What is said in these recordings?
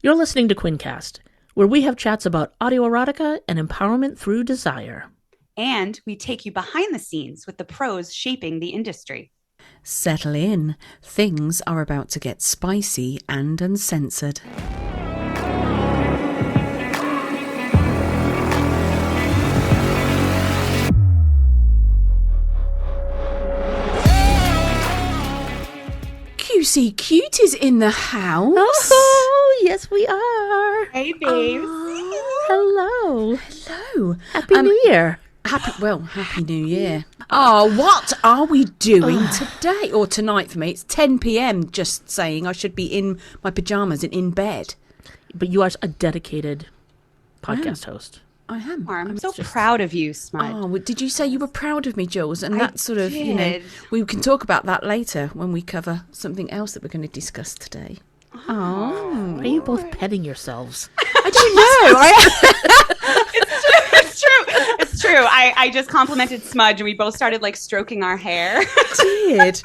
You're listening to Quincast, where we have chats about autoerotica and empowerment through desire. And we take you behind the scenes with the pros shaping the industry. Settle in. Things are about to get spicy and uncensored. QC Cute is in the house. Oh, yes, we are. Hey, babes. Hello. Hello. Happy New Year. Happy New Year. Oh, what are we doing today? Or tonight for me. It's 10 p.m. just saying I should be in my pyjamas and in bed. But you are a dedicated podcast host. I am. I'm so proud of you, Smudge. Oh, did you say you were proud of me, Jules? And I that sort of, did. we can talk about that later when we cover something else that we're going to discuss today. Oh. Are you both petting yourselves? I don't know. It's true. I just complimented Smudge and we both started like stroking our hair. Did.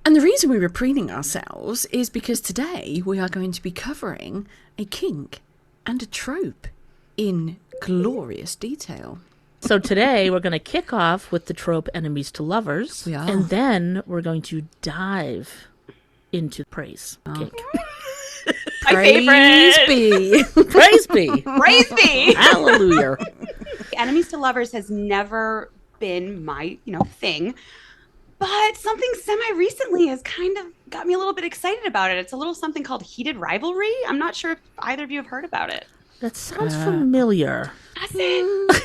And the reason we were preening ourselves is because today we are going to be covering a kink and a trope in glorious detail. So today we're going to kick off with the trope enemies to lovers. We are. And then we're going to dive into praise kink. My Praise favorite. be. Praise be. Praise be. Hallelujah. Enemies to lovers has never been my, thing. But something semi-recently has kind of got me a little bit excited about it. It's a little something called heated rivalry. I'm not sure if either of you have heard about it. That sounds familiar. Does it?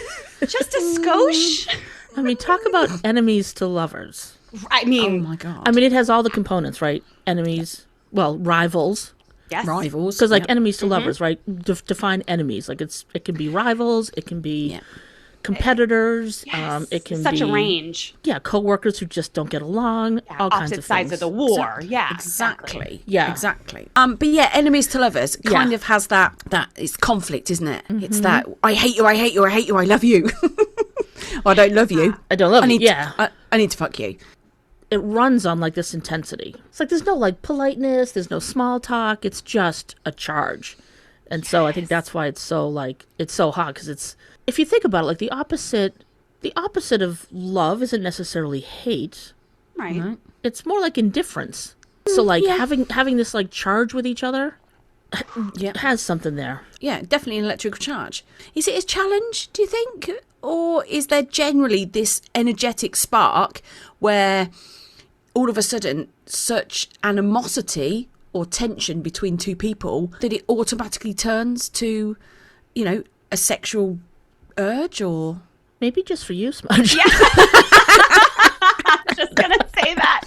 Just a skosh? I mean, talk about enemies to lovers. I mean, Oh my God. I mean, it has all the components, right? Enemies, rivals. yes. Rivals. Because like Yep. enemies to lovers, right? Define enemies. Like it can be rivals, it can be Yeah. competitors. Yes. It can Such be a range. Yeah, coworkers who just don't get along. Yeah, all kinds opposite of sides things. of the war. Yeah, Exactly. Yeah. Exactly. But yeah, enemies to lovers kind Yeah. of has that it's conflict, isn't it? It's that I hate you, I hate you, I hate you, I love you. Or I don't love you. I don't love I you. need Yeah. I need to fuck you. It runs on like this intensity. It's like there's no like politeness, there's no small talk. It's just a charge. And so I think that's why it's so hot, because it's, if you think about it, like the opposite of love isn't necessarily hate. Right. It's more like indifference. So like having this like charge with each other Yeah. has something there. Yeah, definitely an electrical charge. Is it a challenge, do you think? Or is there generally this energetic spark where all of a sudden such animosity or tension between two people that it automatically turns to, a sexual urge or... Maybe just for you, Smudge. Yeah. Just gonna say that.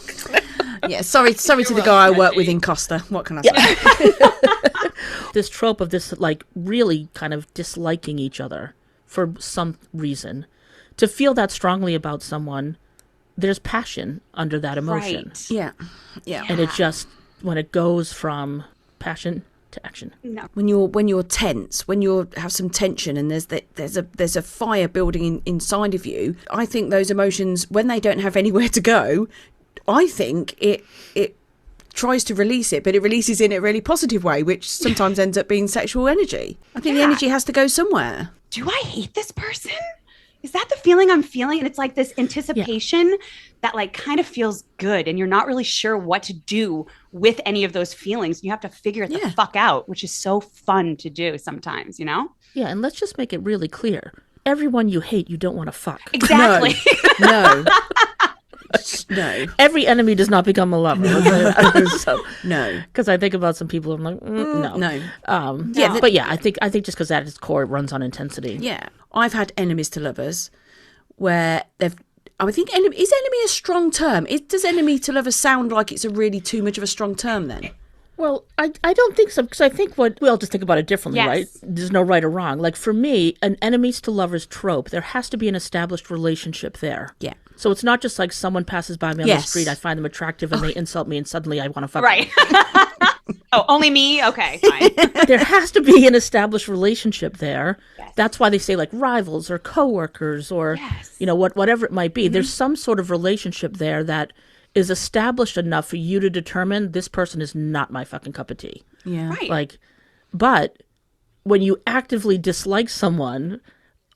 Yeah, sorry to the guy I work with in Costa. What can I say? This trope of this like really kind of disliking each other for some reason. To feel that strongly about someone, there's passion under that emotion. Right. Yeah, yeah. And it just, when it goes from passion to action. No. When you're tense, when you have some tension, and there's a fire building inside of you, I think those emotions, when they don't have anywhere to go, I think it tries to release it, but it releases in a really positive way, which sometimes ends up being sexual energy. I think the energy has to go somewhere. Do I hate this person? Is that the feeling I'm feeling? And it's like this anticipation that like kind of feels good, and you're not really sure what to do with any of those feelings. You have to figure it the fuck out, which is so fun to do sometimes, Yeah, and let's just make it really clear. Everyone you hate, you don't want to fuck. Exactly. No. No. Every enemy does not become a lover. So, No. because I think about some people, I'm like, no. No. But yeah, I think just because at its core, it runs on intensity. Yeah. I've had enemies to lovers where I think is enemy a strong term? Does enemy to lovers sound like it's a really too much of a strong term then? Well, I don't think so, because I think we all just think about it differently, Yes. right? There's no right or wrong. Like for me, an enemies to lovers trope, there has to be an established relationship there. Yeah. So it's not just like someone passes by me on the Yes. street, I find them attractive and they insult me and suddenly I want to fuck Right. Oh, only me? Okay, fine. them. There has to be an established relationship there. Yes. That's why they say like rivals or coworkers or, Yes. whatever it might be. There's some sort of relationship there that is established enough for you to determine this person is not my fucking cup of tea. Yeah. Right. Like, but when you actively dislike someone,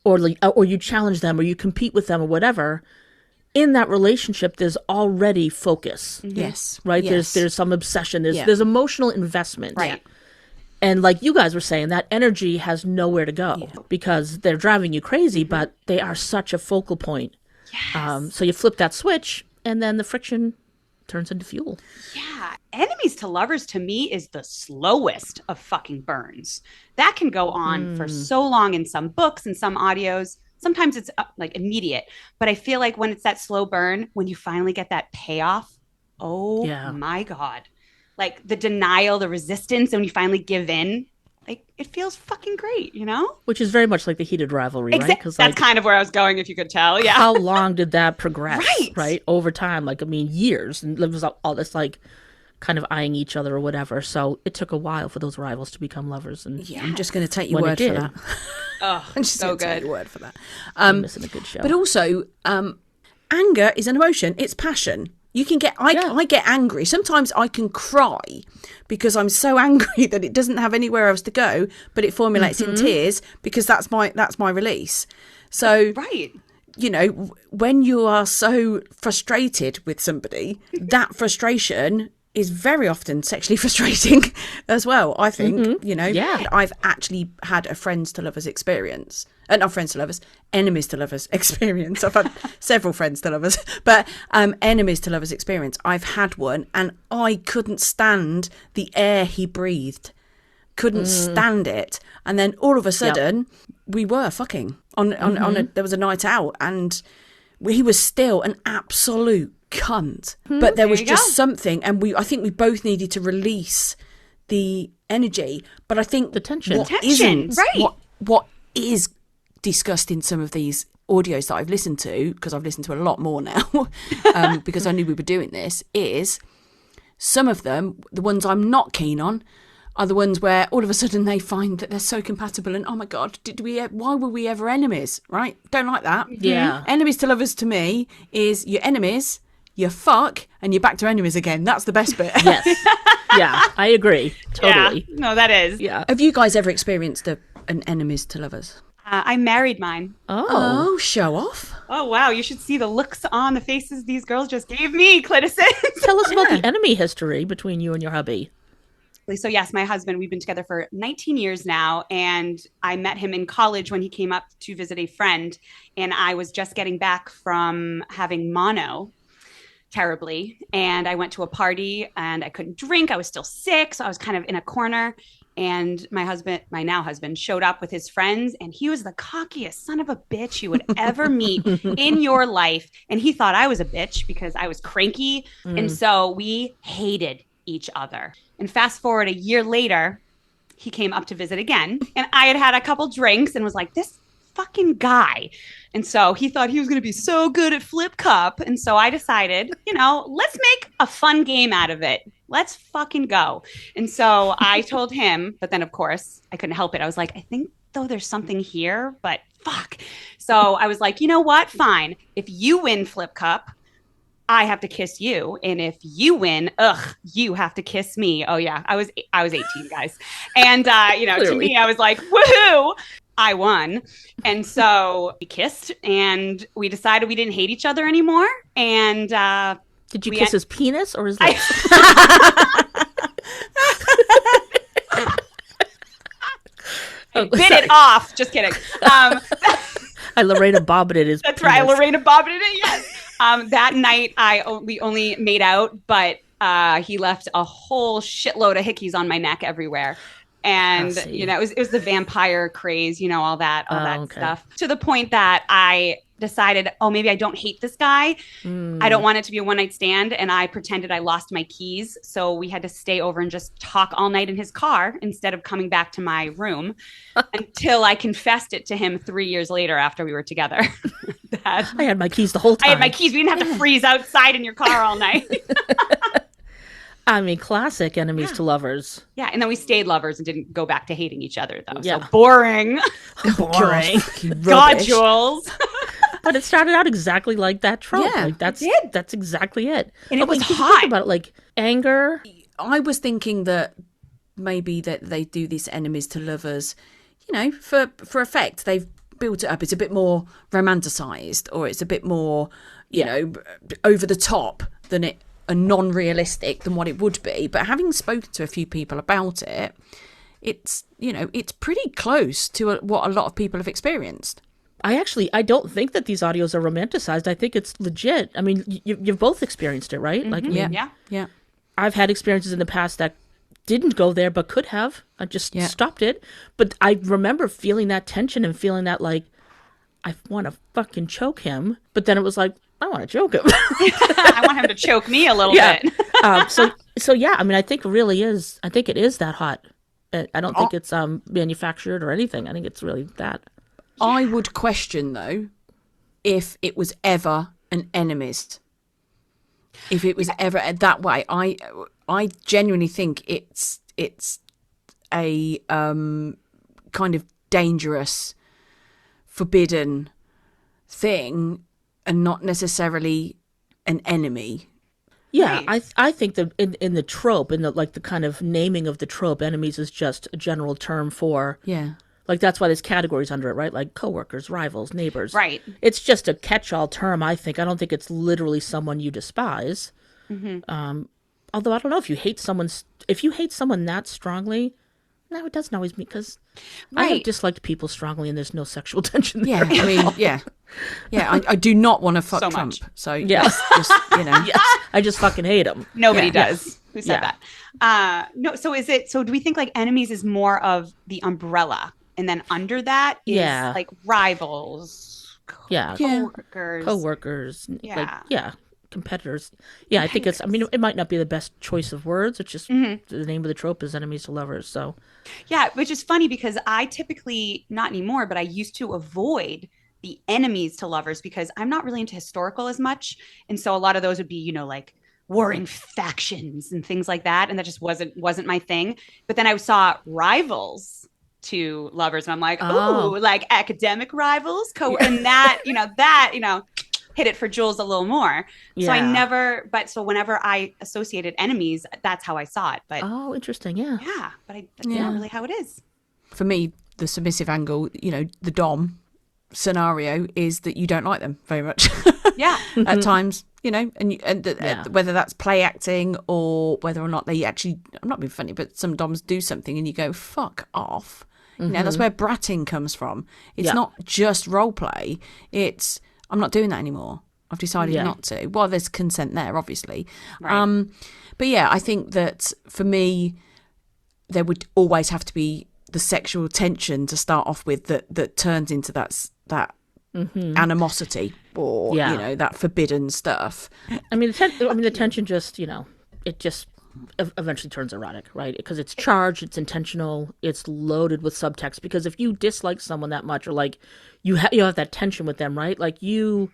or you challenge them, or you compete with them, or whatever, in that relationship, there's already focus, Yes. right? Yes. There's some obsession. There's emotional investment, Right. And like you guys were saying, that energy has nowhere to go because they're driving you crazy, but they are such a focal point. Yes. So you flip that switch, and then the friction turns into fuel. Yeah. Enemies to lovers to me is the slowest of fucking burns. That can go on for so long in some books and some audios. Sometimes it's like immediate, but I feel like when it's that slow burn, when you finally get that payoff, oh my God. Like the denial, the resistance, and when you finally give in, like it feels fucking great, you know? Which is very much like the heated rivalry, right? Because that's kind of where I was going, if you could tell. Yeah. How long did that progress? Right. Over time, like, I mean, years. And it was all this, like, kind of eyeing each other or whatever. So it took a while for those rivals to become lovers. And Yeah, I'm just going to take your When word it for did. that. Oh, I'm just so going to take good. your word for that. I'm missing a good show. But also, anger is an emotion. It's passion. You can get, I get angry. Sometimes I can cry because I'm so angry that it doesn't have anywhere else to go, but it formulates in tears because that's my release. So, Right. you know, when you are so frustrated with somebody, that frustration is very often sexually frustrating as well, I think, you know. Yeah. I've actually had a friends to lovers experience. Not friends to lovers, enemies to lovers experience. I've had several friends to lovers, but enemies to lovers experience. I've had one and I couldn't stand the air he breathed. Couldn't stand it. And then all of a sudden, we were fucking on there was a night out and he was still an absolute cunt. But there was just something, and I think we both needed to release the energy. But I think The tension. Right. What is discussed in some of these audios that I've listened to, because I've listened to a lot more now, because I knew we were doing this, is some of them, the ones I'm not keen on, are the ones where all of a sudden they find that they're so compatible and, oh my God, why were we ever enemies, right? Don't like that. Yeah. Enemies to lovers to me is your enemies, you fuck, and you're back to enemies again. That's the best bit. Yes. Yeah, I agree. Totally. Yeah. No, that is. Yeah. Have you guys ever experienced an enemies to lovers? I married mine. Oh, show off. Oh, wow. You should see the looks on the faces these girls just gave me, Cliticus. Tell us about the enemy history between you and your hubby. So yes, my husband, we've been together for 19 years now. And I met him in college when he came up to visit a friend. And I was just getting back from having mono terribly. And I went to a party and I couldn't drink. I was still sick. So I was kind of in a corner. And my husband, my now husband, showed up with his friends, and he was the cockiest son of a bitch you would ever meet in your life. And he thought I was a bitch because I was cranky. And so we hated each other. And fast forward a year later, he came up to visit again. And I had had a couple drinks and was like, this fucking guy. And so he thought he was going to be so good at Flip Cup. And so I decided, let's make a fun game out of it. Let's fucking go. And so I told him, but then of course I couldn't help it. I was like, I think though there's something here, but fuck. So I was like, you know what? Fine. If you win Flip Cup, I have to kiss you. And if you win, you have to kiss me. Oh yeah. I was 18, guys. And, to me, I was like, woohoo. I won. And so we kissed and we decided we didn't hate each other anymore. And, did you kiss his penis or his lips? Bit it off. Just kidding. I Lorena bobbited his That's penis. right. Lorena bobbited it. Yes. That night we only made out, but he left a whole shitload of hickeys on my neck everywhere. And, it was the vampire craze, all that stuff, to the point that I decided, maybe I don't hate this guy. I don't want it to be a one-night stand. And I pretended I lost my keys. So we had to stay over and just talk all night in his car instead of coming back to my room until I confessed it to him 3 years later after we were together. I had my keys the whole time. I had my keys. We didn't have to freeze outside in your car all night. I mean, classic enemies to lovers. Yeah, and then we stayed lovers and didn't go back to hating each other, though. Yeah. So boring. Boring. God, Jules. But it started out exactly like that trope. Yeah, like that's exactly it. And it was If you hot. think about it, like anger. I was thinking that maybe that they do this enemies to lovers, you know, for effect. They've built it up. It's a bit more romanticized, or it's a bit more, you know, over the top than it, and non-realistic than what it would be. But having spoken to a few people about it, it's, you know, it's pretty close to what a lot of people have experienced. I don't think that these audios are romanticized. I think it's legit. I mean, you've both experienced it, right? Like, Yeah. I've had experiences in the past that didn't go there, but could have. I just stopped it. But I remember feeling that tension and feeling that, like, I want to fucking choke him. But then it was like, I want to choke him. I want him to choke me a little bit. So yeah, I mean, I think it is that hot. I don't think it's manufactured or anything. I think it's really that. I would question, though, if it was ever an enemies. If it was ever that way, I genuinely think it's a kind of dangerous, forbidden thing, and not necessarily an enemy. Yeah, right. I think that in the trope, in the like the kind of naming of the trope, enemies is just a general term for like, that's why there's categories under it, right? Like coworkers, rivals, neighbors. Right. It's just a catch-all term, I think. I don't think it's literally someone you despise. Mm-hmm. Although I don't know if you hate someone that strongly. No, it doesn't always mean, because I have disliked people strongly, and there's no sexual tension there. Yeah, I mean, I do not want to fuck so Trump. Much. So just, you know, I just fucking hate him. Nobody does. Yes. Who said that? No. So do we think like enemies is more of the umbrella, and then under that is like rivals, coworkers, competitors. Yeah, I think it's, I mean, it might not be the best choice of words. It's just the name of the trope is enemies to lovers. So yeah, which is funny because I typically, not anymore, but I used to avoid the enemies to lovers because I'm not really into historical as much. And so a lot of those would be, you know, like warring factions and things like that. And that just wasn't my thing. But then I saw rivals to lovers, and I'm like, ooh, like academic rivals, and that, hit it for Jules a little more. Yeah. So whenever I associated enemies, that's how I saw it. But interesting, yeah, but that's not really how it is. For me, the submissive angle, you know, the dom scenario is that you don't like them very much. Yeah, at times, you know, and whether that's play acting or whether or not they actually, I'm not being funny, but some doms do something and you go, fuck off. You know, that's where bratting comes from. It's not just role play. It's, I'm not doing that anymore. I've decided not to. Well, there's consent there, obviously. Right. But yeah, I think that for me, there would always have to be the sexual tension to start off with that turns into that animosity or, you know, that forbidden stuff. I mean, the tension just, you know, it just eventually turns erotic, right? Because it's charged, it's intentional, it's loaded with subtext. Because if you dislike someone that much, or like you have that tension with them, right? Like you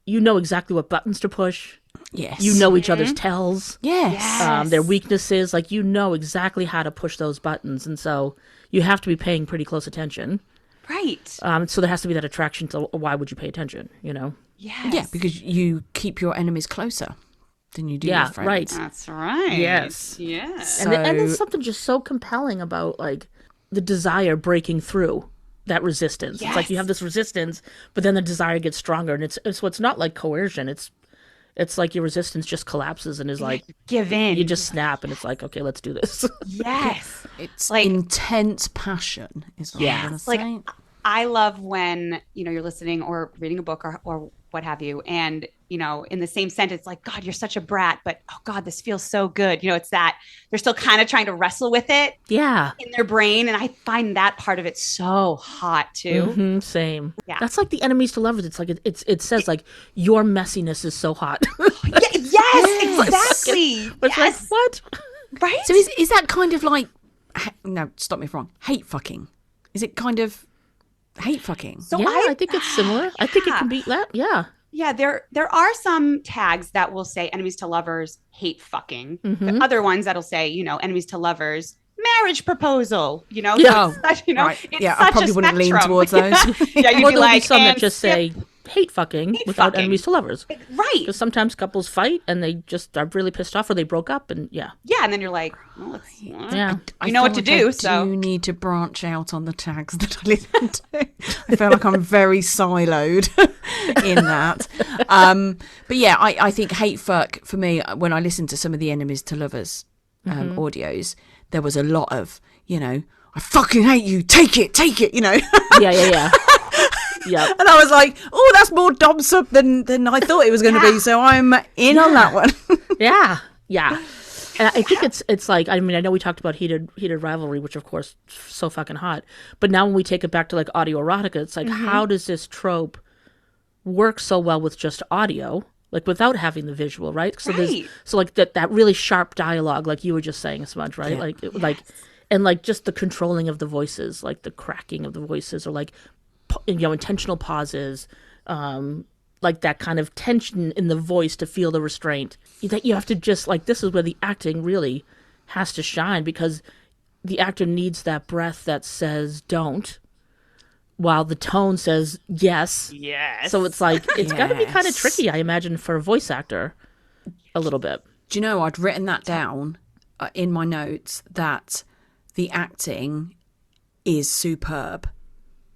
know exactly what buttons to push. Yes. You know each other's tells. Yes. Their weaknesses. Like, you know exactly how to push those buttons, and so you have to be paying pretty close attention. Right. So there has to be that attraction to why would you pay attention? You know. Yes. Yeah, because you keep your enemies closer than you do your friends. Right. That's right. Yes. Yes. And there's something just so compelling about, like, the desire breaking through that resistance. Yes. It's like you have this resistance, but then the desire gets stronger, and it's not like coercion. It's like your resistance just collapses and is like, give in. You just snap, and it's like, okay, let's do this. Yes. It's like intense passion is what I'm going to say. Like, I love when, you know, you're listening or reading a book or what have you, and, you know, in the same sentence, like, God, you're such a brat, but oh God, this feels so good. You know, it's that they're still kind of trying to wrestle with it in their brain. And I find that part of it so hot too. Mm-hmm, same. Yeah. That's like the enemies to lovers. It's like, it says like, your messiness is so hot. Yes, exactly. It's like, what? Right? So is that kind of like, no, stop me if I'm wrong, hate fucking? Is it kind of hate fucking? So yeah, I think it's similar. I think it can be that. Yeah. Yeah, there are some tags that will say enemies to lovers, hate fucking. The other ones that'll say, you know, enemies to lovers, marriage proposal. You know, yeah, you know, right. It's I probably wouldn't lean towards those. Yeah, you'd or be there'll like, be some that just say hate fucking without fucking. enemies to lovers. Right. Because sometimes couples fight and they just are really pissed off or they broke up and yeah. Yeah, and then you're like, well, Yeah. you know what to do. I So do need to branch out on the tags that I listen to. I feel like I'm very siloed in that. But yeah, I think hate fuck for me, when I listen to some of the enemies to lovers audios, there was a lot of, I fucking hate you, take it, Yeah. Yeah. And I was like, oh, that's more dom sub than I thought it was going to be. So I'm in on that one. Yeah. And I think it's like, I mean, I know we talked about heated rivalry, which of course so fucking hot. But now when we take it back to like audio erotica, it's like, how does this trope work so well with just audio, like without having the visual, right? So there's like that really sharp dialogue, like you were just saying, Smudge, right? Yeah. Like and like just the controlling of the voices, like the cracking of the voices, or like intentional pauses, like that kind of tension in the voice to feel the restraint. That you have to just like, this is where the acting really has to shine, because the actor needs that breath that says don't, while the tone says yes. Yes. So it's like, it's got to be kind of tricky, I imagine, for a voice actor a little bit. Do you know, I'd written that down in my notes, that the acting is superb.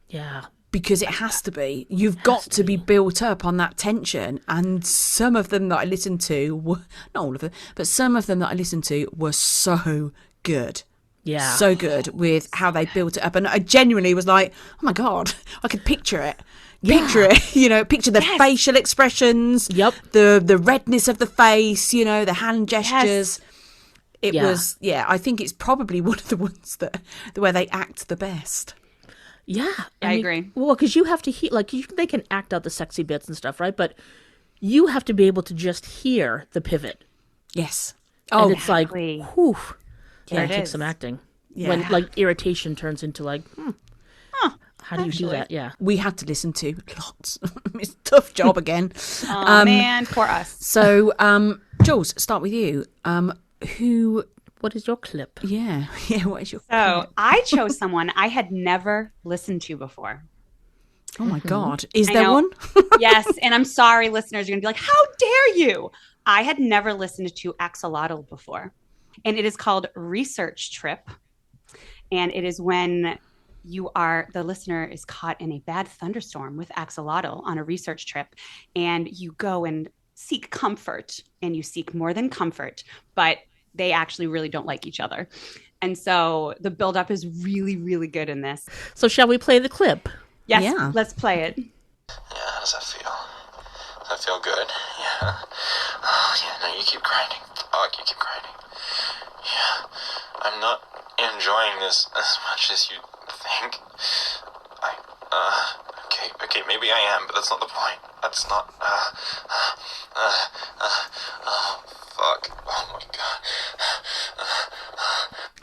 Yeah. Because it has to be. You've got to be built up on that tension. And some of them that I listened to were, not all of them, but some of them that I listened to were so good. Yeah. So good with how they built it up. And I genuinely was like, oh my God, I could picture it. Picture it, picture the facial expressions. Yep. The redness of the face, the hand gestures. It Yeah. was, I think it's probably one of the ones where they act the best. Yeah. I agree. Well, because you have to hear, like, they can act out the sexy bits and stuff, right? But you have to be able to just hear the pivot. Yes. And it's like, exactly. whew. There Yeah, it it takes is. some acting. Yeah. When, like, irritation turns into, like, how do you do that? Yeah. We had to listen to lots. It's a tough job again. Oh, man, for us. So, Jules, start with you. What is your clip? Yeah, what is your... So I chose someone I had never listened to before. Oh my God. Is I there know. one? Yes, and I'm sorry, listeners, you're going to be like, how dare you? I had never listened to Axolotl before. And it is called Research Trip. And it is when the listener is caught in a bad thunderstorm with Axolotl on a research trip, and you go and seek comfort, and you seek more than comfort, but they actually really don't like each other. And so the buildup is really, really good in this. So shall we play the clip? Yes, Yeah. let's play it. Yeah, how does that feel? Does that feel good? Yeah. Oh, yeah, no, you keep grinding. Fuck, you keep grinding. Yeah. I'm not enjoying this as much as you think. Okay, maybe I am, but that's not the point. That's not, oh, fuck. Oh my God.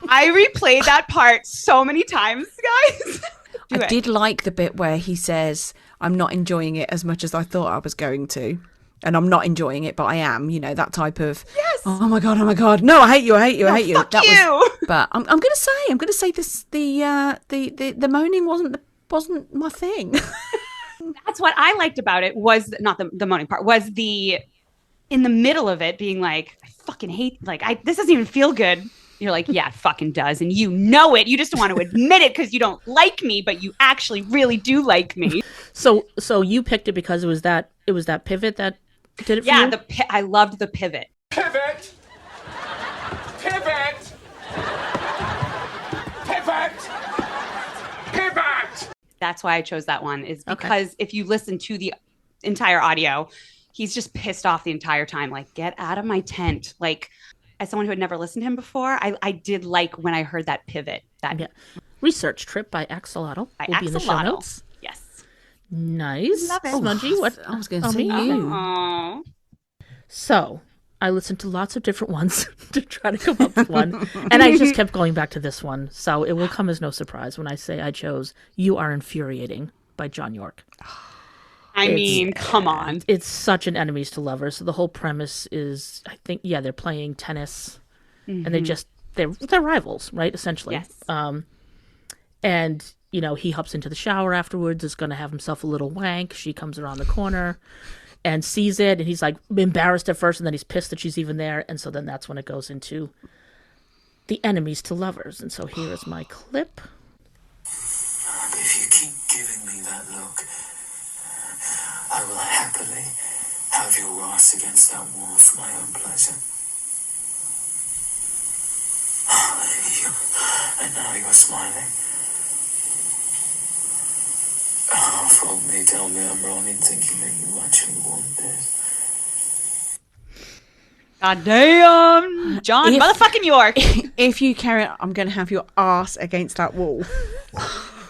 I replayed that part so many times, guys. I did like the bit where he says, I'm not enjoying it as much as I thought I was going to. And I'm not enjoying it, but I am, that type of, Yes. oh my God. No, I hate you. I hate you. Fuck you. But I'm going to say this, the moaning wasn't my thing. That's what I liked about it, was not the moaning part, was in the middle of it being like, I fucking hate, this doesn't even feel good. You're like, yeah, it fucking does. And you know it. You just don't want to admit it because you don't like me, but you actually really do like me. So you picked it because it was that pivot that did it for you? Yeah, I loved the pivot. Pivot! Pivot! Pivot! Pivot! That's why I chose that one, is because if you listen to the entire audio, he's just pissed off the entire time. Like, get out of my tent. Like, as someone who had never listened to him before, I did like when I heard that pivot. That Research Trip by Axolotl. by will be in the show Axolotl. notes. Yes. Nice. Love it. Smudgy, what? I was going to say me? you. Oh. So I listened to lots of different ones to try to come up with one. And I just kept going back to this one. So it will come as no surprise when I say I chose You Are Infuriating by John York. I mean, come on. It's such an enemies to lovers. So the whole premise is, I think, they're playing tennis and they're rivals, right? Essentially. Yes. And, you know, he hops into the shower afterwards, is going to have himself a little wank. She comes around the corner and sees it. And he's like embarrassed at first, and then he's pissed that she's even there. And so then that's when it goes into the enemies to lovers. And so here is my clip. If you keep giving me that look, I will happily have your ass against that wall for my own pleasure. And now you're smiling. Oh, fuck me, tell me I'm wrong in thinking that you actually want this. God damn, John motherfucking York. If you carry on, I'm going to have your ass against that wall.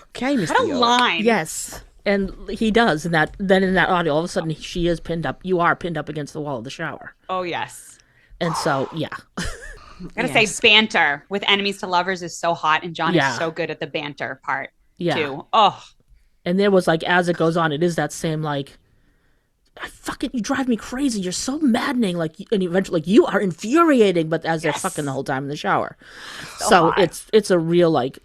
Okay, Mr. What a York. line. Yes. And he does. And then in that audio, all of a sudden, she is pinned up. You are pinned up against the wall of the shower. Oh, yes. And so, yeah. I gotta say, banter with enemies to lovers is so hot, and John Yeah. is so good at the banter part, Yeah. too. Oh, And there was like, as it goes on, it is that same like, you drive me crazy. You're so maddening. Like, and eventually, like, you are infuriating. But as they're fucking the whole time in the shower, so hot. it's a real like,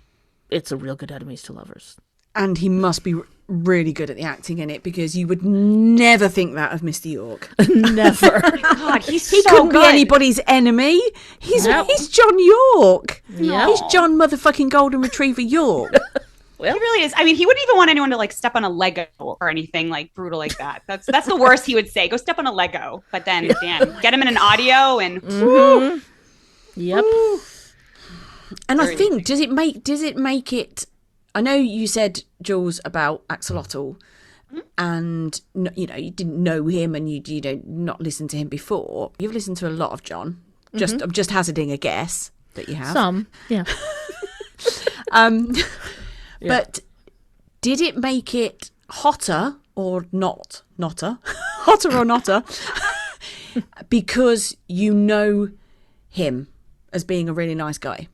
it's a real good enemies to lovers. And he must be really good at the acting in it, because you would never think that of Mr. York. Never. God, he's He so couldn't good. be anybody's enemy. He's John York. Yep. He's John motherfucking Golden Retriever York. He really is. I mean, he wouldn't even want anyone to like step on a Lego or anything like brutal like that. That's the worst he would say. Go step on a Lego. But then, damn, get him in an audio and woo. Yep. And I think, does it make it? I know you said, Jules, about Axolotl, and you know you didn't know him and you don't not listened to him before. You've listened to a lot of John. I'm just hazarding a guess that you have. Some. Yeah. But did it make it hotter or not? Hotter or notter? Because you know him as being a really nice guy.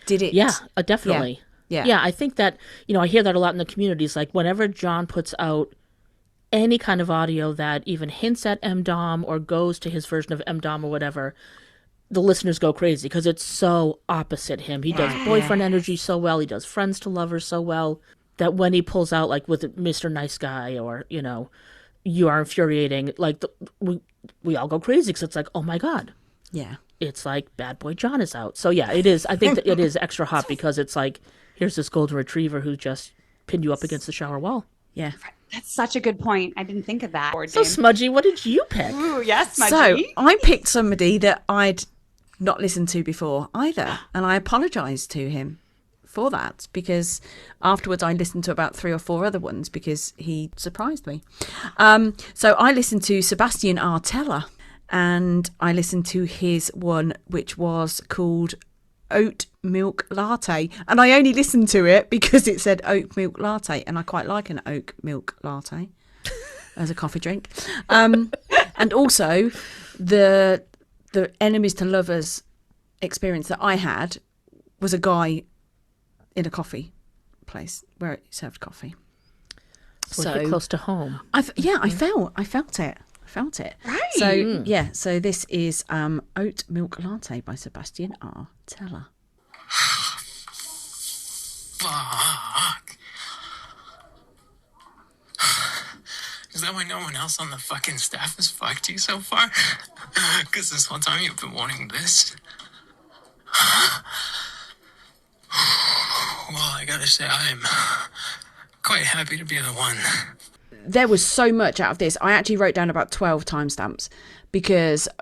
Did it? Yeah, definitely. Yeah. Yeah, I think that, you know, I hear that a lot in the communities. Like, whenever John puts out any kind of audio that even hints at MDOM or goes to his version of MDOM or whatever, the listeners go crazy because it's so opposite him. He does boyfriend energy so well. He does friends to lovers so well that when he pulls out, like, with Mr. Nice Guy or, you know, you are infuriating, like, we all go crazy because it's like, oh, my God. Yeah. It's like Bad Boy John is out. So, yeah, it is. I think that it is extra hot because it's like, here's this golden retriever who just pinned you up against the shower wall. Yeah. That's such a good point. I didn't think of that. So, Smudgy, what did you pick? Ooh, yes, Smudgy. So I picked somebody that I'd not listened to before either, and I apologised to him for that, because afterwards I listened to about 3 or 4 other ones because he surprised me. So I listened to Sebastian Artella, and I listened to his one which was called Oat Milk Latte, and I only listened to it because it said oat milk latte, and I quite like an oat milk latte as a coffee drink. And also the enemies to lovers experience that I had was a guy in a coffee place where it served coffee. So hit close to home. I felt it. Right. So so this is Oat Milk Latte by Sebastian Artella. Fuck. Is that why no one else on the fucking staff has fucked you so far? Because this whole time you've been wanting this? Well, I gotta say, I'm quite happy to be the one. There was so much out of this. I actually wrote down about 12 timestamps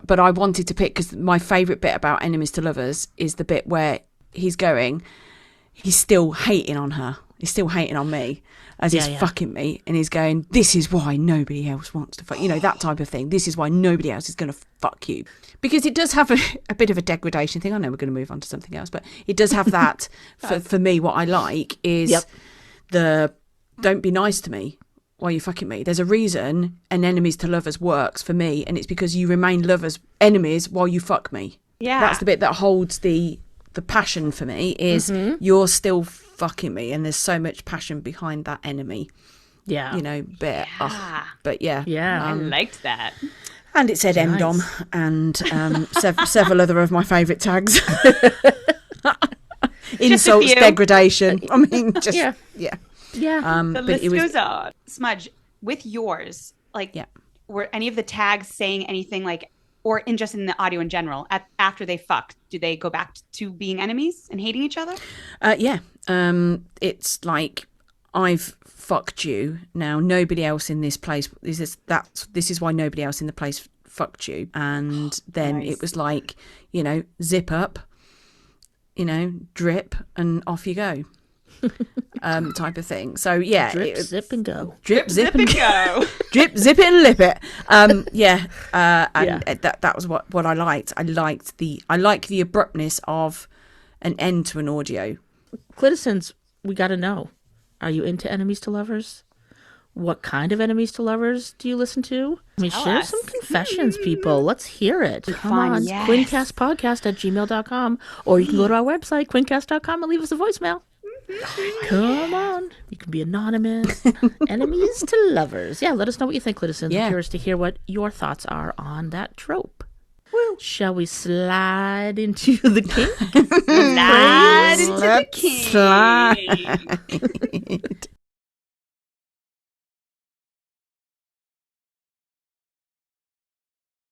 but I wanted to pick, because my favourite bit about Enemies to Lovers is the bit where he's still hating on her. He's still hating on me as he's fucking me. And he's going, this is why nobody else wants to fuck, you know, that type of thing. This is why nobody else is going to fuck you. Because it does have a bit of a degradation thing. I know we're going to move on to something else, but it does have that. For me, what I like is the don't be nice to me while you're fucking me. There's a reason an Enemies to Lovers works for me, and it's because you remain enemies while you fuck me. Yeah. That's the bit that holds the passion for me, is you're still fucking me, and there's so much passion behind that enemy. Yeah. You know, bit. Yeah. But yeah. Yeah. I liked that. And it said MDOM and several other of my favourite tags. insults, few. degradation. I mean, just Yeah. yeah. The But list it was goes on. Smudge, with yours, like, were any of the tags saying anything like, or in just in the audio in general, after they fucked, do they go back to being enemies and hating each other? Yeah. It's like, I've fucked you. Now nobody else in this place this is why nobody else in the place fucked you. And then Nice. it was like, zip up, drip, and off you go. Type of thing. So yeah, Drip, zip, and go. drip, zip, and go. drip, zip it, and lip it. And that was what I liked. I like the abruptness of an end to an audio. Cliticins, we got to know. Are you into enemies to lovers? What kind of enemies to lovers do you listen to? I mean, Tell share us. some confessions, people. Let's hear it. Come fun, on. yes. Quincastpodcast@gmail.com, or you can go to our website, quincast.com, and leave us a voicemail. Come on. You can be anonymous. Enemies to lovers. Yeah, let us know what you think, Cliticins. Yeah. I'm curious to hear what your thoughts are on that trope. Woo. Shall we slide into the kink? Slide into the Let's king. slide.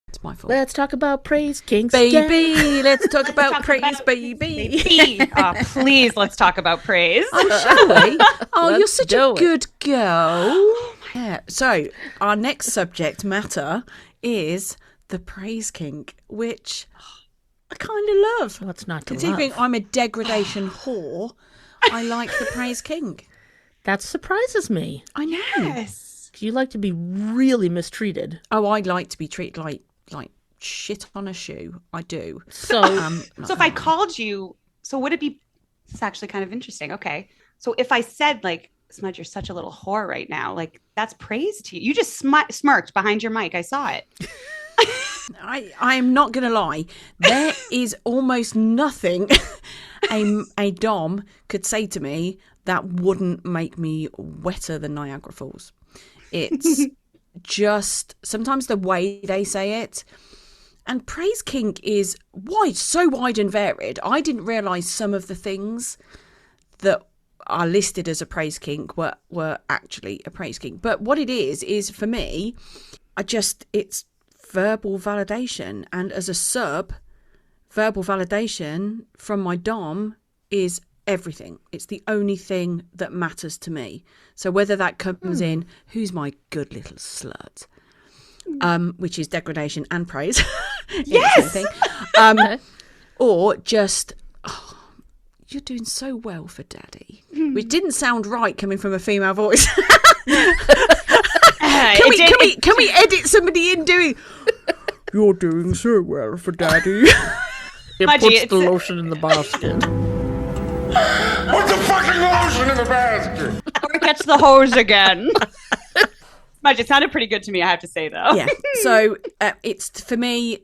It's my fault. Let's talk about praise kinks. Baby, let's talk about talk praise, about baby. Baby. Oh, please, let's talk about praise. Shall we? Oh, you're Let's such a do it. good girl. Yeah. So our next subject matter is the praise kink, which I kind of love. What's not to Considering love? I'm a degradation whore, I like the praise kink. That surprises me. I know. Yes. You like to be really mistreated. Oh, I like to be treated like shit on a shoe. I do. So, So if I called you, so would it be, it's actually kind of interesting. Okay. So if I said like, Smudge, you're such a little whore right now, like that's praise to you. You just smirked behind your mic. I saw it. I'm not going to lie. There is almost nothing a Dom could say to me that wouldn't make me wetter than Niagara Falls. It's just sometimes the way they say it. And praise kink is so wide and varied. I didn't realise some of the things that are listed as a praise kink were actually a praise kink. But what it is for me, it's verbal validation. And as a sub, verbal validation from my Dom is everything. It's the only thing that matters to me. So whether that comes in, who's my good little slut, which is degradation and praise. Yes. Or just, you're doing so well for daddy, which didn't sound right coming from a female voice. Can we edit somebody in doing, you're doing so well for daddy? it Smudgy, puts the lotion in the basket. Put the fucking lotion in the basket! Or catch the hose again. Smudge, it sounded pretty good to me, I have to say, though. Yeah. So it's, for me,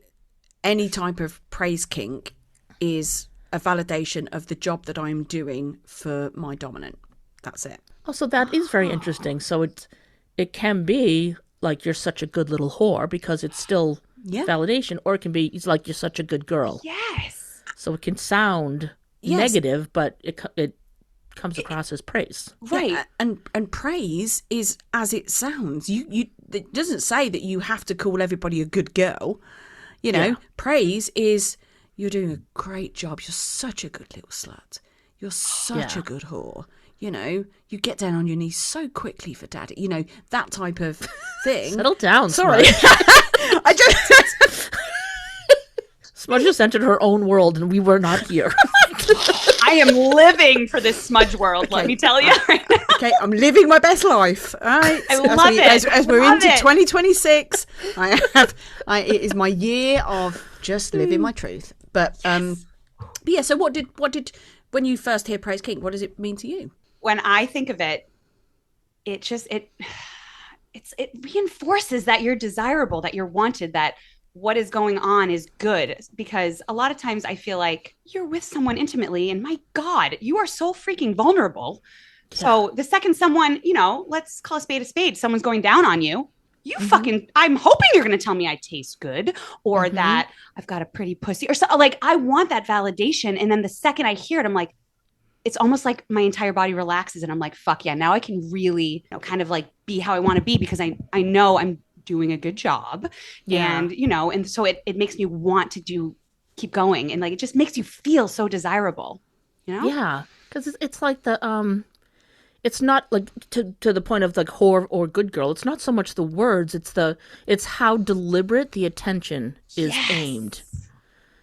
any type of praise kink is a validation of the job that I'm doing for my dominant. That's it. Oh, so that is very interesting. So it can be like you're such a good little whore because it's still validation, or it can be it's like you're such a good girl. Yes. So it can sound negative, but it comes across as praise. Right. Yeah, and praise is as it sounds. It doesn't say that you have to call everybody a good girl. Praise is, you're doing a great job. You're such a good little slut. You're such a good whore. You get down on your knees so quickly for daddy. That type of thing. Settle down, Sorry. Smudge just entered her own world and we were not here. I am living for this Smudge world, let me tell you. Okay, I'm living my best life. All right. I love it. As we're Love into it. 2026, it is my year of just living my truth. But yeah. So what did when you first hear praise kink, what does it mean to you? When I think of it, it reinforces that you're desirable, that you're wanted, that what is going on is good. Because a lot of times I feel like you're with someone intimately and my God, you are so freaking vulnerable. Yeah. So the second someone, let's call a spade, someone's going down on you, I'm hoping you're going to tell me I taste good or that I've got a pretty pussy or so. Like, I want that validation. And then the second I hear it, I'm like, it's almost like my entire body relaxes and I'm like, fuck yeah, now I can really, kind of like be how I want to be because I know I'm doing a good job. Yeah. And, and so it makes me want to keep going. And like, it just makes you feel so desirable, Yeah. Because it's like it's not like to the point of like whore or good girl. It's not so much the words. It's how deliberate the attention is aimed.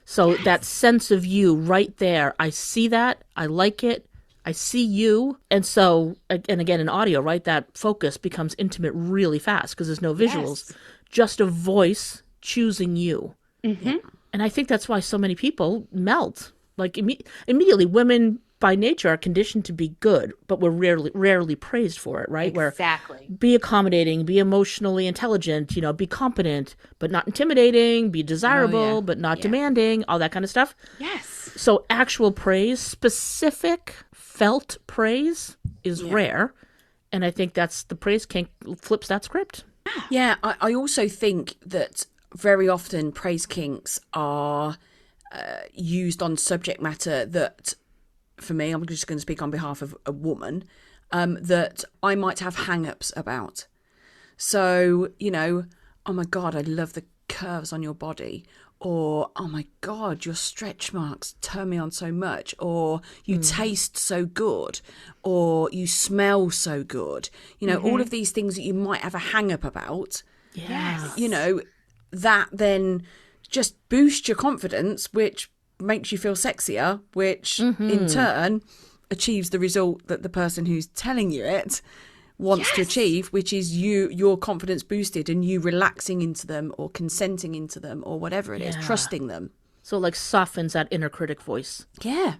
So that sense of you right there, I see that, I like it, I see you. And so, and again, in audio, right, that focus becomes intimate really fast because there's no visuals, just a voice choosing you. Mm-hmm. And I think that's why so many people melt. Like immediately, women by nature are conditioned to be good, but we're rarely praised for it, right? Exactly. Be accommodating, be emotionally intelligent, be competent, but not intimidating, be desirable, but not demanding, all that kind of stuff. Yes. So actual praise, specific felt praise is rare. And I think that's the praise kink flips that script. Yeah, I also think that very often praise kinks are used on subject matter that, for me, I'm just going to speak on behalf of a woman, that I might have hang-ups about. So, oh my God, I love the curves on your body. Or, oh my God, your stretch marks turn me on so much. Or you taste so good. Or you smell so good. All of these things that you might have a hang-up about. Yeah. That then just boosts your confidence, which makes you feel sexier, which in turn achieves the result that the person who's telling you it wants to achieve, which is your confidence boosted and you relaxing into them or consenting into them or whatever it is, trusting them. So like softens that inner critic voice. Yeah.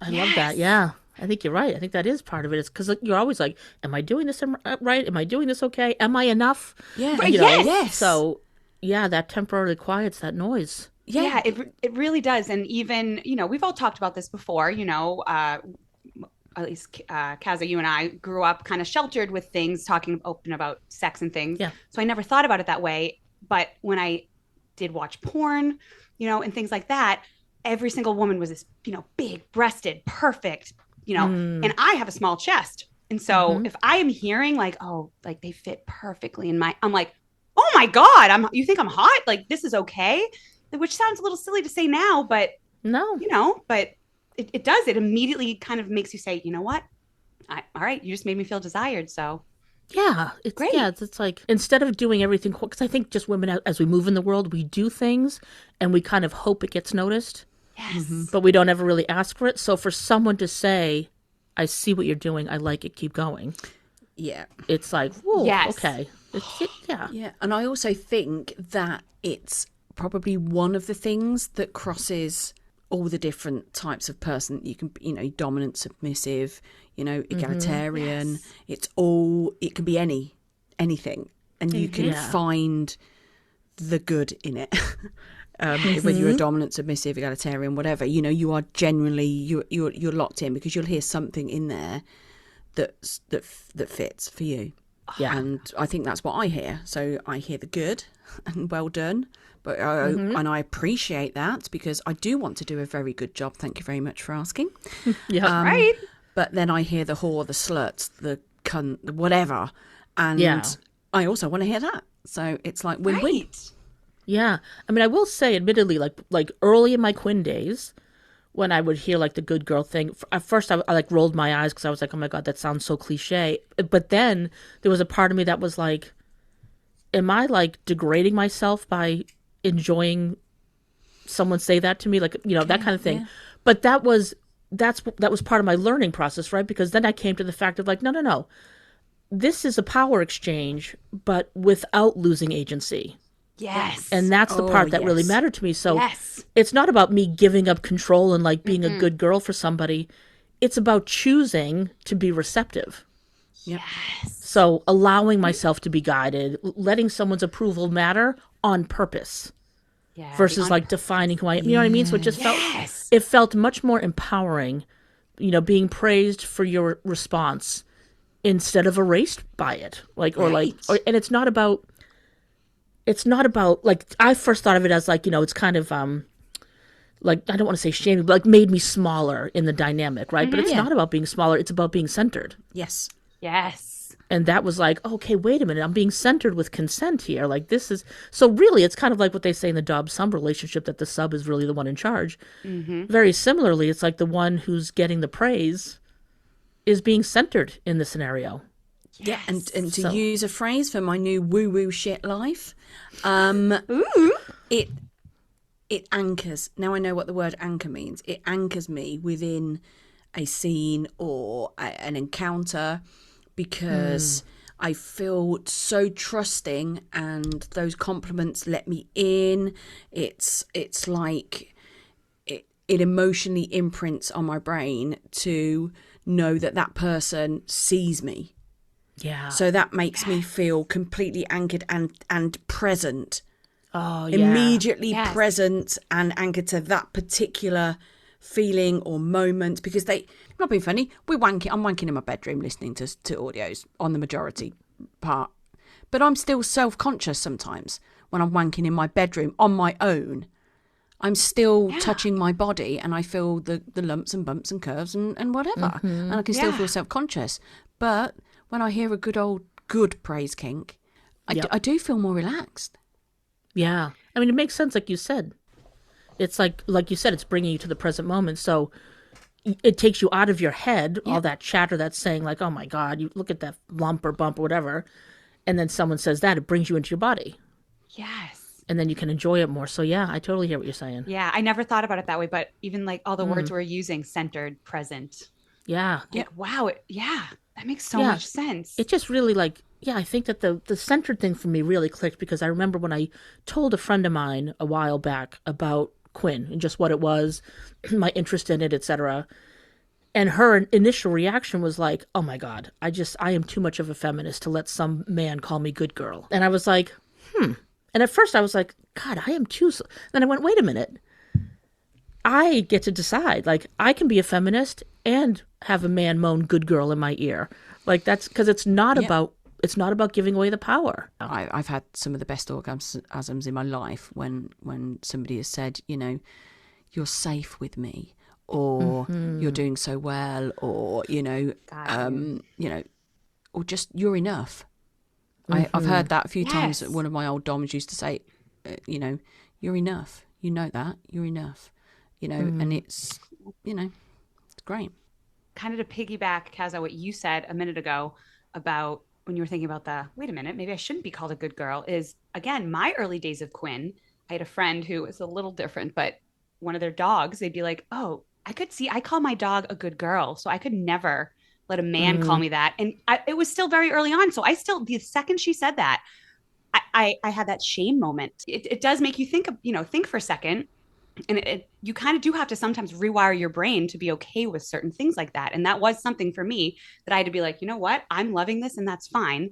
I love that. Yeah. I think you're right. I think that is part of it. It's because you're always like, am I doing this right? Am I doing this okay? Am I enough? Yeah. Yes. So yeah, that temporarily quiets that noise. Yeah, it really does. And even, we've all talked about this before, at least Kaza, you and I grew up kind of sheltered with things, talking open about sex and things. Yeah. So I never thought about it that way. But when I did watch porn, and things like that, every single woman was this, big breasted, perfect, and I have a small chest. And so if I am hearing like, oh, like they fit perfectly I'm like, oh my God, you think I'm hot? Like, this is okay. Which sounds a little silly to say now, but No. But it does. It immediately kind of makes you say, you know what? All right, you just made me feel desired. So Yeah, it's great. Yeah, it's like instead of doing everything, because I think just women, as we move in the world, we do things and we kind of hope it gets noticed. Yes. But we don't ever really ask for it. So for someone to say, I see what you're doing, I like it, keep going. Yeah. It's like, whoa, Yes. okay. Yeah. Yeah. And I also think that it's probably one of the things that crosses all the different types of person. You can, dominant, submissive, egalitarian. Yes. It can be anything. And you can find the good in it. Whether you're a dominant, submissive, egalitarian, whatever, you are generally, you're locked in because you'll hear something in there that fits for you. Yeah. And I think that's what I hear. So I hear the good and well done. But and I appreciate that because I do want to do a very good job. Thank you very much for asking. Yeah. Right. But then I hear the whore, the slut, the cunt, the whatever. And I also want to hear that. So it's like win-win. Right. Yeah. I mean, I will say, admittedly, like early in my Quinn days, when I would hear like the good girl thing, at first I like rolled my eyes because I was like, oh my God, that sounds so cliche. But then there was a part of me that was like, am I like degrading myself by enjoying someone say that to me? Like, that kind of thing. Yeah. But that was part of my learning process, right? Because then I came to the fact of like, no. This is a power exchange, but without losing agency. Yes. And that's the part that really mattered to me. So it's not about me giving up control and like being a good girl for somebody. It's about choosing to be receptive. Yep. Yes. So allowing myself to be guided, letting someone's approval matter on purpose. Yeah, versus like defining who I am. You know what I mean? So it just felt much more empowering, being praised for your response instead of erased by it. And it's not about like, I first thought of it as like, it's kind of like, I don't want to say shaming, but like made me smaller in the dynamic, right? But it's not about being smaller. It's about being centered. Yes. Yes. And that was like, okay, wait a minute. I'm being centered with consent here. Like, this is, so really it's kind of like what they say in the Dobbs-Sump relationship, that the sub is really the one in charge. Very similarly, it's like the one who's getting the praise is being centered in the scenario. Yeah, and to So- use a phrase for my new woo-woo shit life, it anchors. Now I know what the word anchor means. It anchors me within a scene or an encounter because I feel so trusting, and those compliments let me in. It's like it emotionally imprints on my brain to know that person sees me. Yeah. So that makes me feel completely anchored and present. Oh, yeah. Immediately Yes. present and anchored to that particular feeling or moment. Because I'm not being funny, I'm wanking in my bedroom listening to audios on the majority part. But I'm still self-conscious sometimes when I'm wanking in my bedroom on my own. I'm still touching my body, and I feel the lumps and bumps and curves and whatever. And I can still feel self-conscious. But when I hear a good praise kink, I do feel more relaxed. Yeah. I mean, it makes sense, like you said. It's like you said, it's bringing you to the present moment. So it takes you out of your head, all that chatter that's saying like, oh my God, you look at that lump or bump or whatever. And then someone says that, it brings you into your body. Yes. And then you can enjoy it more. So yeah, I totally hear what you're saying. Yeah. I never thought about it that way, but even like all the words we're using, centered, present. Yeah. Like, wow. That makes so much sense. It just really like, yeah, I think that the centered thing for me really clicked, because I remember when I told a friend of mine a while back about Quinn and just what it was, my interest in it, etc. And her initial reaction was like, oh my God, I am too much of a feminist to let some man call me good girl. And I was like, And at first I was like, God, I am too. Then I went, wait a minute. I get to decide. Like, I can be a feminist and have a man moan good girl in my ear. Like, that's because it's not about giving away the power. I've had some of the best orgasms in my life when somebody has said, you know, you're safe with me, or you're doing so well, or or just you're enough. I've heard that a few times. One of my old doms used to say, you're enough. You know that you're enough. And it's it's great. Kind of to piggyback, Kaza, what you said a minute ago about when you were thinking about wait a minute, maybe I shouldn't be called a good girl, is again, my early days of Quinn, I had a friend who was a little different, but one of their dogs, they'd be like, oh, I call my dog a good girl. So I could never let a man call me that. And it was still very early on. So the second she said that, I had that shame moment. It does make you think for a second. And you kind of do have to sometimes rewire your brain to be okay with certain things like that. And that was something for me that I had to be like, you know what? I'm loving this and that's fine.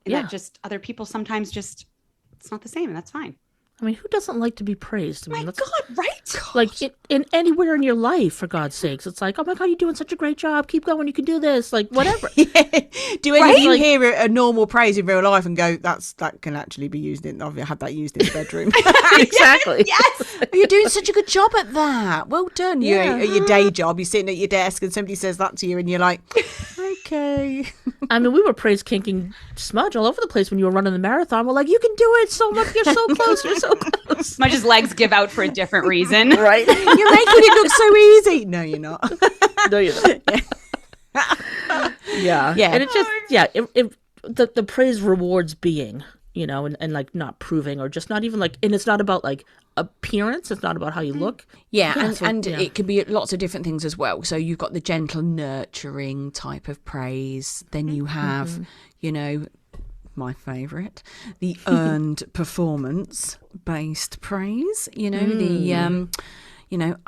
And that just other people sometimes just, it's not the same and that's fine. I mean, who doesn't like to be praised? I mean, My God, right? Like in anywhere in your life, for God's sakes, it's like, oh my God, you're doing such a great job. Keep going. You can do this. Like, whatever. Do any of you hear a normal praise in real life and go, that can actually be used in? I've had that used in the bedroom. Exactly. Yes. You're doing such a good job at that. Well done. You at your day job, you're sitting at your desk and somebody says that to you and you're like, okay. I mean, we were praise kinking Smudge all over the place when you were running the marathon. We're like, you can do it so much. You're so close. You're so close. Smudge's legs give out for a different reason. Right. You're making it look so easy. No, you're not. No, you're not. Yeah. And it just, the praise rewards being, and like not proving, or just not even like, and it's not about like appearance. It's not about how you look. It can be lots of different things as well. So you've got the gentle, nurturing type of praise. Then you have, my favourite, the earned performance-based praise. I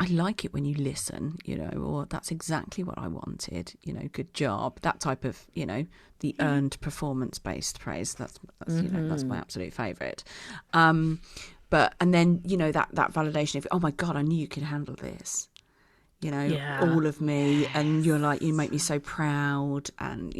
like it when you listen, or that's exactly what I wanted, good job. That type of, the earned performance-based praise. That's my absolute favourite. And then, that validation of, oh my God, I knew you could handle this. All of me, and you're like, you make me so proud, and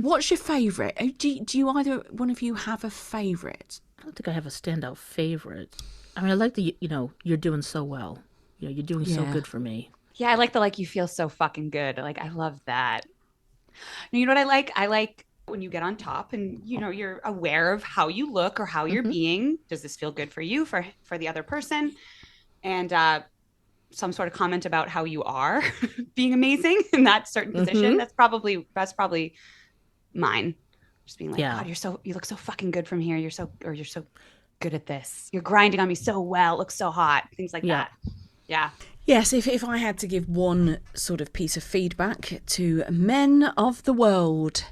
what's your favourite? Do you either one of you have a favourite I don't think I have a standout favorite. I mean, I like the, you're doing so well. You're doing so good for me. Yeah, I like the you feel so fucking good. Like, I love that. You know what I like? I like when you get on top and, you're aware of how you look or how you're being. Does this feel good for you, for the other person? And some sort of comment about how you are being amazing in that certain position. That's probably mine. Just being like, God, you look so fucking good from here. You're so good at this. You're grinding on me so well. It looks so hot. Things like that. Yeah. Yes, if I had to give one sort of piece of feedback to men of the world,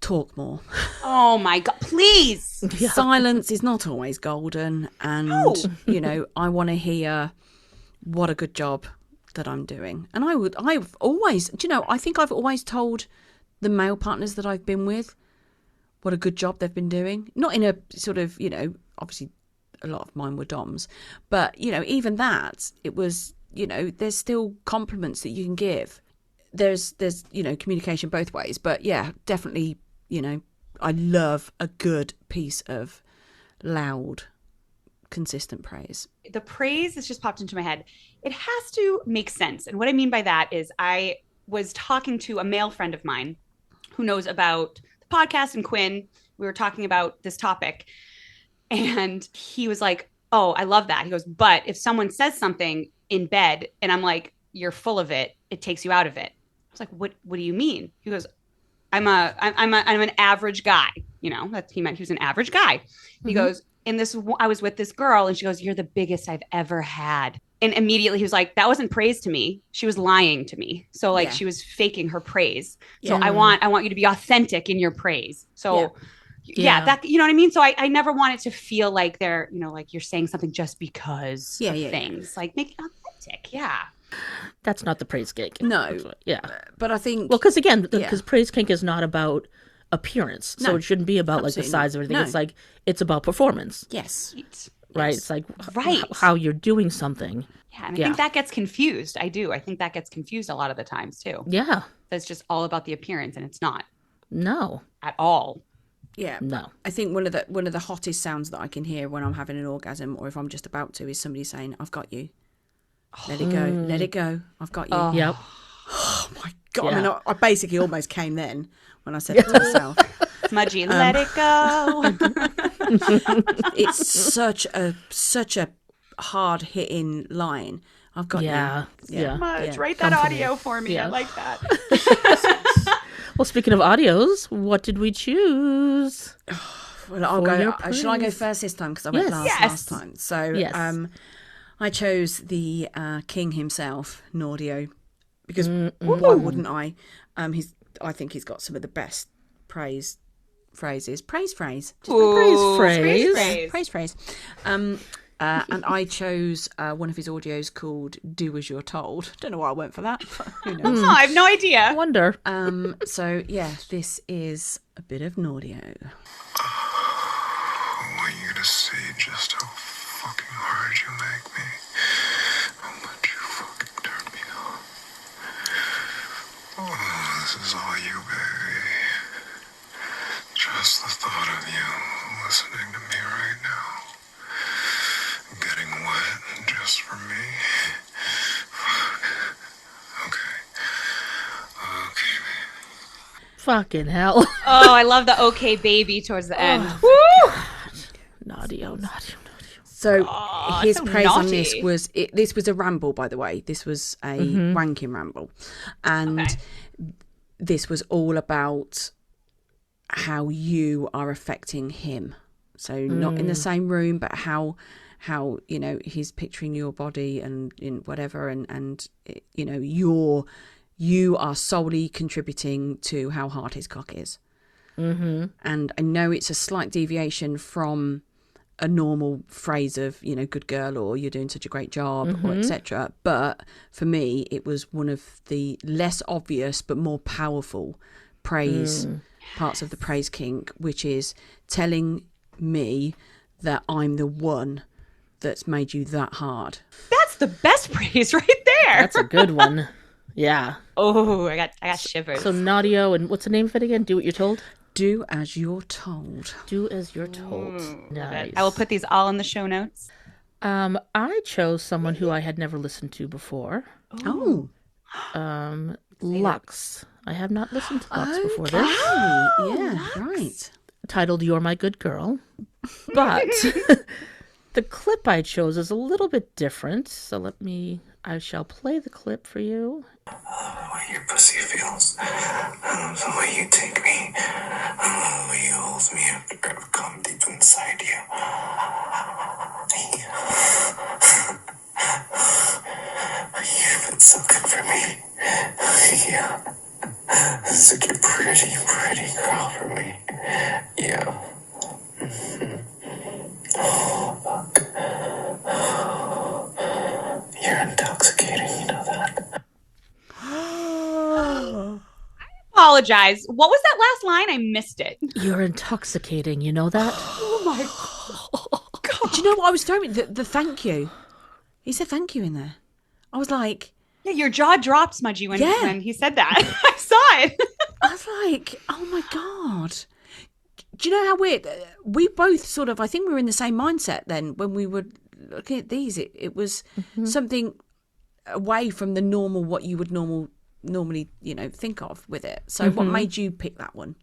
talk more. Oh my God, please. Silence is not always golden. And, I want to hear what a good job that I'm doing. And I've always, I think I've always told the male partners that I've been with what a good job they've been doing. Not in a sort of, obviously a lot of mine were DOMs, but, even that, it was, there's still compliments that you can give. There's communication both ways, but yeah, definitely, I love a good piece of loud, consistent praise. The praise that's just popped into my head, it has to make sense. And what I mean by that is I was talking to a male friend of mine who knows about the podcast and Quinn. We were talking about this topic and he was like, oh, I love that. He goes, but if someone says something in bed and I'm like, you're full of it, it takes you out of it. I was like, what do you mean? He goes, I'm an average guy. That he meant he was an average guy. He goes, I was with this girl and she goes, you're the biggest I've ever had. And immediately he was like, that wasn't praise to me. She was lying to me. So she was faking her praise. So I want you to be authentic in your praise. So that, you know what I mean? So I never wanted to feel like they're, like you're saying something just because of things. Like, make it authentic. Yeah. That's not the praise kink. No. But I think... Well, because again, because praise kink is not about appearance. So it shouldn't be about like the size of everything. No. It's like, it's about performance. Yes. Right? It's like how you're doing something. Yeah, and I think that gets confused. I do. I think that gets confused a lot of the times too. Yeah. It's just all about the appearance and it's not. No. At all. Yeah. No. I think one of the hottest sounds that I can hear when I'm having an orgasm or if I'm just about to is somebody saying, I've got you. Let it go. Let it go. I've got you. Oh. Yep. Oh my God. Yeah. I mean, I basically almost came then when I said it to myself. Smudgy, let it go. It's such a hard hitting line. I've got you. Yeah. Smudge, write that audio for me. I like that. Well, speaking of audios, what did we choose? Well, I'll go. Shall I go first this time? Because I went last time. So I chose the king himself, Nordio, because why wouldn't I? I think he's got some of the best praise phrases. Praise phrase. Praise phrase. And I chose one of his audios called "Do As You're Told." Don't know why I went for that. Who knows? Oh, I have no idea. I wonder. So yeah, this is a bit of Nordio. I want you to see just how fucking hard you make me. How much you fucking turn me on. Oh, this is all you, baby. Just the thought of you listening to me right now. Getting wet just for me. Okay, baby. Fucking hell. Oh, I love the okay baby towards the end. Woo! Naughty. So his so praise on naughty. this was this was a ramble, by the way. This was a wanking ramble, and this was all about how you are affecting him. So not in the same room, but how he's picturing your body and in whatever, and you are solely contributing to how hard his cock is. Mm-hmm. And I know it's a slight deviation from a normal phrase of, good girl, or you're doing such a great job, or etc. But for me, it was one of the less obvious but more powerful praise parts of the praise kink, which is telling me that I'm the one that's made you that hard. That's the best praise right there. That's a good one. Yeah. Oh, I got shivers. So Naudio, and what's the name of it again? Do What You're Told? Do as you're told. Do as you're told. Nice. I will put these all in the show notes. I chose someone who I had never listened to before. Oh. Lux. I have not listened to Lux before this. Yeah, right. Titled You're My Good Girl. But the clip I chose is a little bit different. So I shall play the clip for you. I love the way your pussy feels. I love the way you take me. I love the way you hold me after I've come deep inside you. You've been so good for me. Yeah. Such a pretty, pretty girl for me. Yeah. Oh, fuck. You're intoxicating, you know that. Apologize. What was that last line? I missed it. You're intoxicating, you know that? Oh my God. Do you know what I was throwing? The thank you. He said thank you in there. I was like... Yeah, your jaw dropped, Smudgy, when he said that. I saw it. I was like, oh my God. Do you know how weird? We both sort of, I think we were in the same mindset then when we were looking at these. It was something away from the normal, what you would normally, think of with it. So what made you pick that one?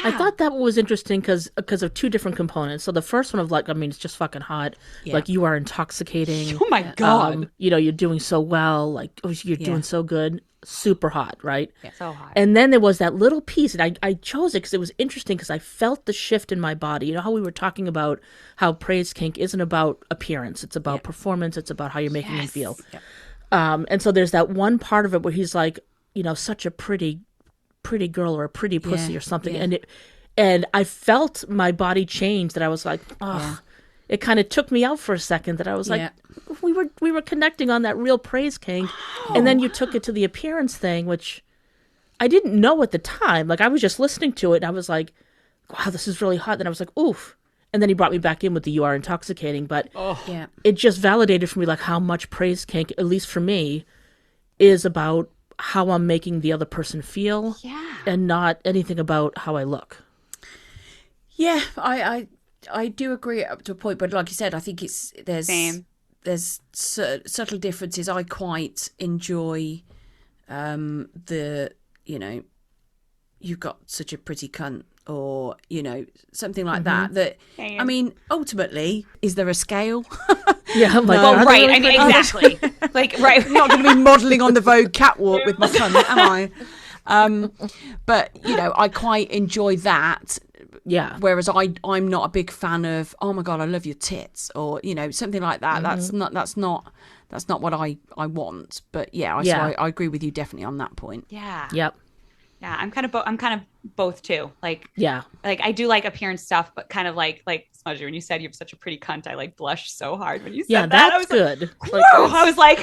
I thought that was interesting because of two different components. So the first one of it's just fucking hot. Yeah. Like, you are intoxicating. Oh my God. You're doing so well. Like, you're doing so good. Super hot, right? Yeah, so hot. And then there was that little piece, and I chose it because it was interesting because I felt the shift in my body. You know how we were talking about how praise kink isn't about appearance. It's about performance. It's about how you're making him feel. Yeah. And so there's that one part of it where he's like, such a pretty girl or a pretty pussy or something. Yeah. And I felt my body change, that I was like, it kind of took me out for a second, that I was like, we were connecting on that real praise kink. And then you took it to the appearance thing, which I didn't know at the time. Like, I was just listening to it and I was like, wow, this is really hot. Then I was like, oof. And then he brought me back in with the you are intoxicating. But it just validated for me, like, how much praise kink, at least for me, is about how I'm making the other person feel and not anything about how I look. Yeah, I do agree up to a point, but like you said, I think there's subtle differences. I quite enjoy you've got such a pretty cunt, or something like that. I mean, ultimately, is there a scale? Yeah, I'm like, well, right. I mean, exactly. Like, right. I'm not going to be modelling on the Vogue catwalk with my cunt, am I? But I quite enjoy that. Yeah. Whereas I'm not a big fan of, oh my God, I love your tits, or something like that. That's not what I want. But so I agree with you definitely on that point. Yeah. Yep. Yeah, I'm kind of both too. Like, like I do like appearance stuff, but kind of like Smudgy, when you said you have such a pretty cunt, I like blushed so hard when you said that. That's I was good. Like, I was like,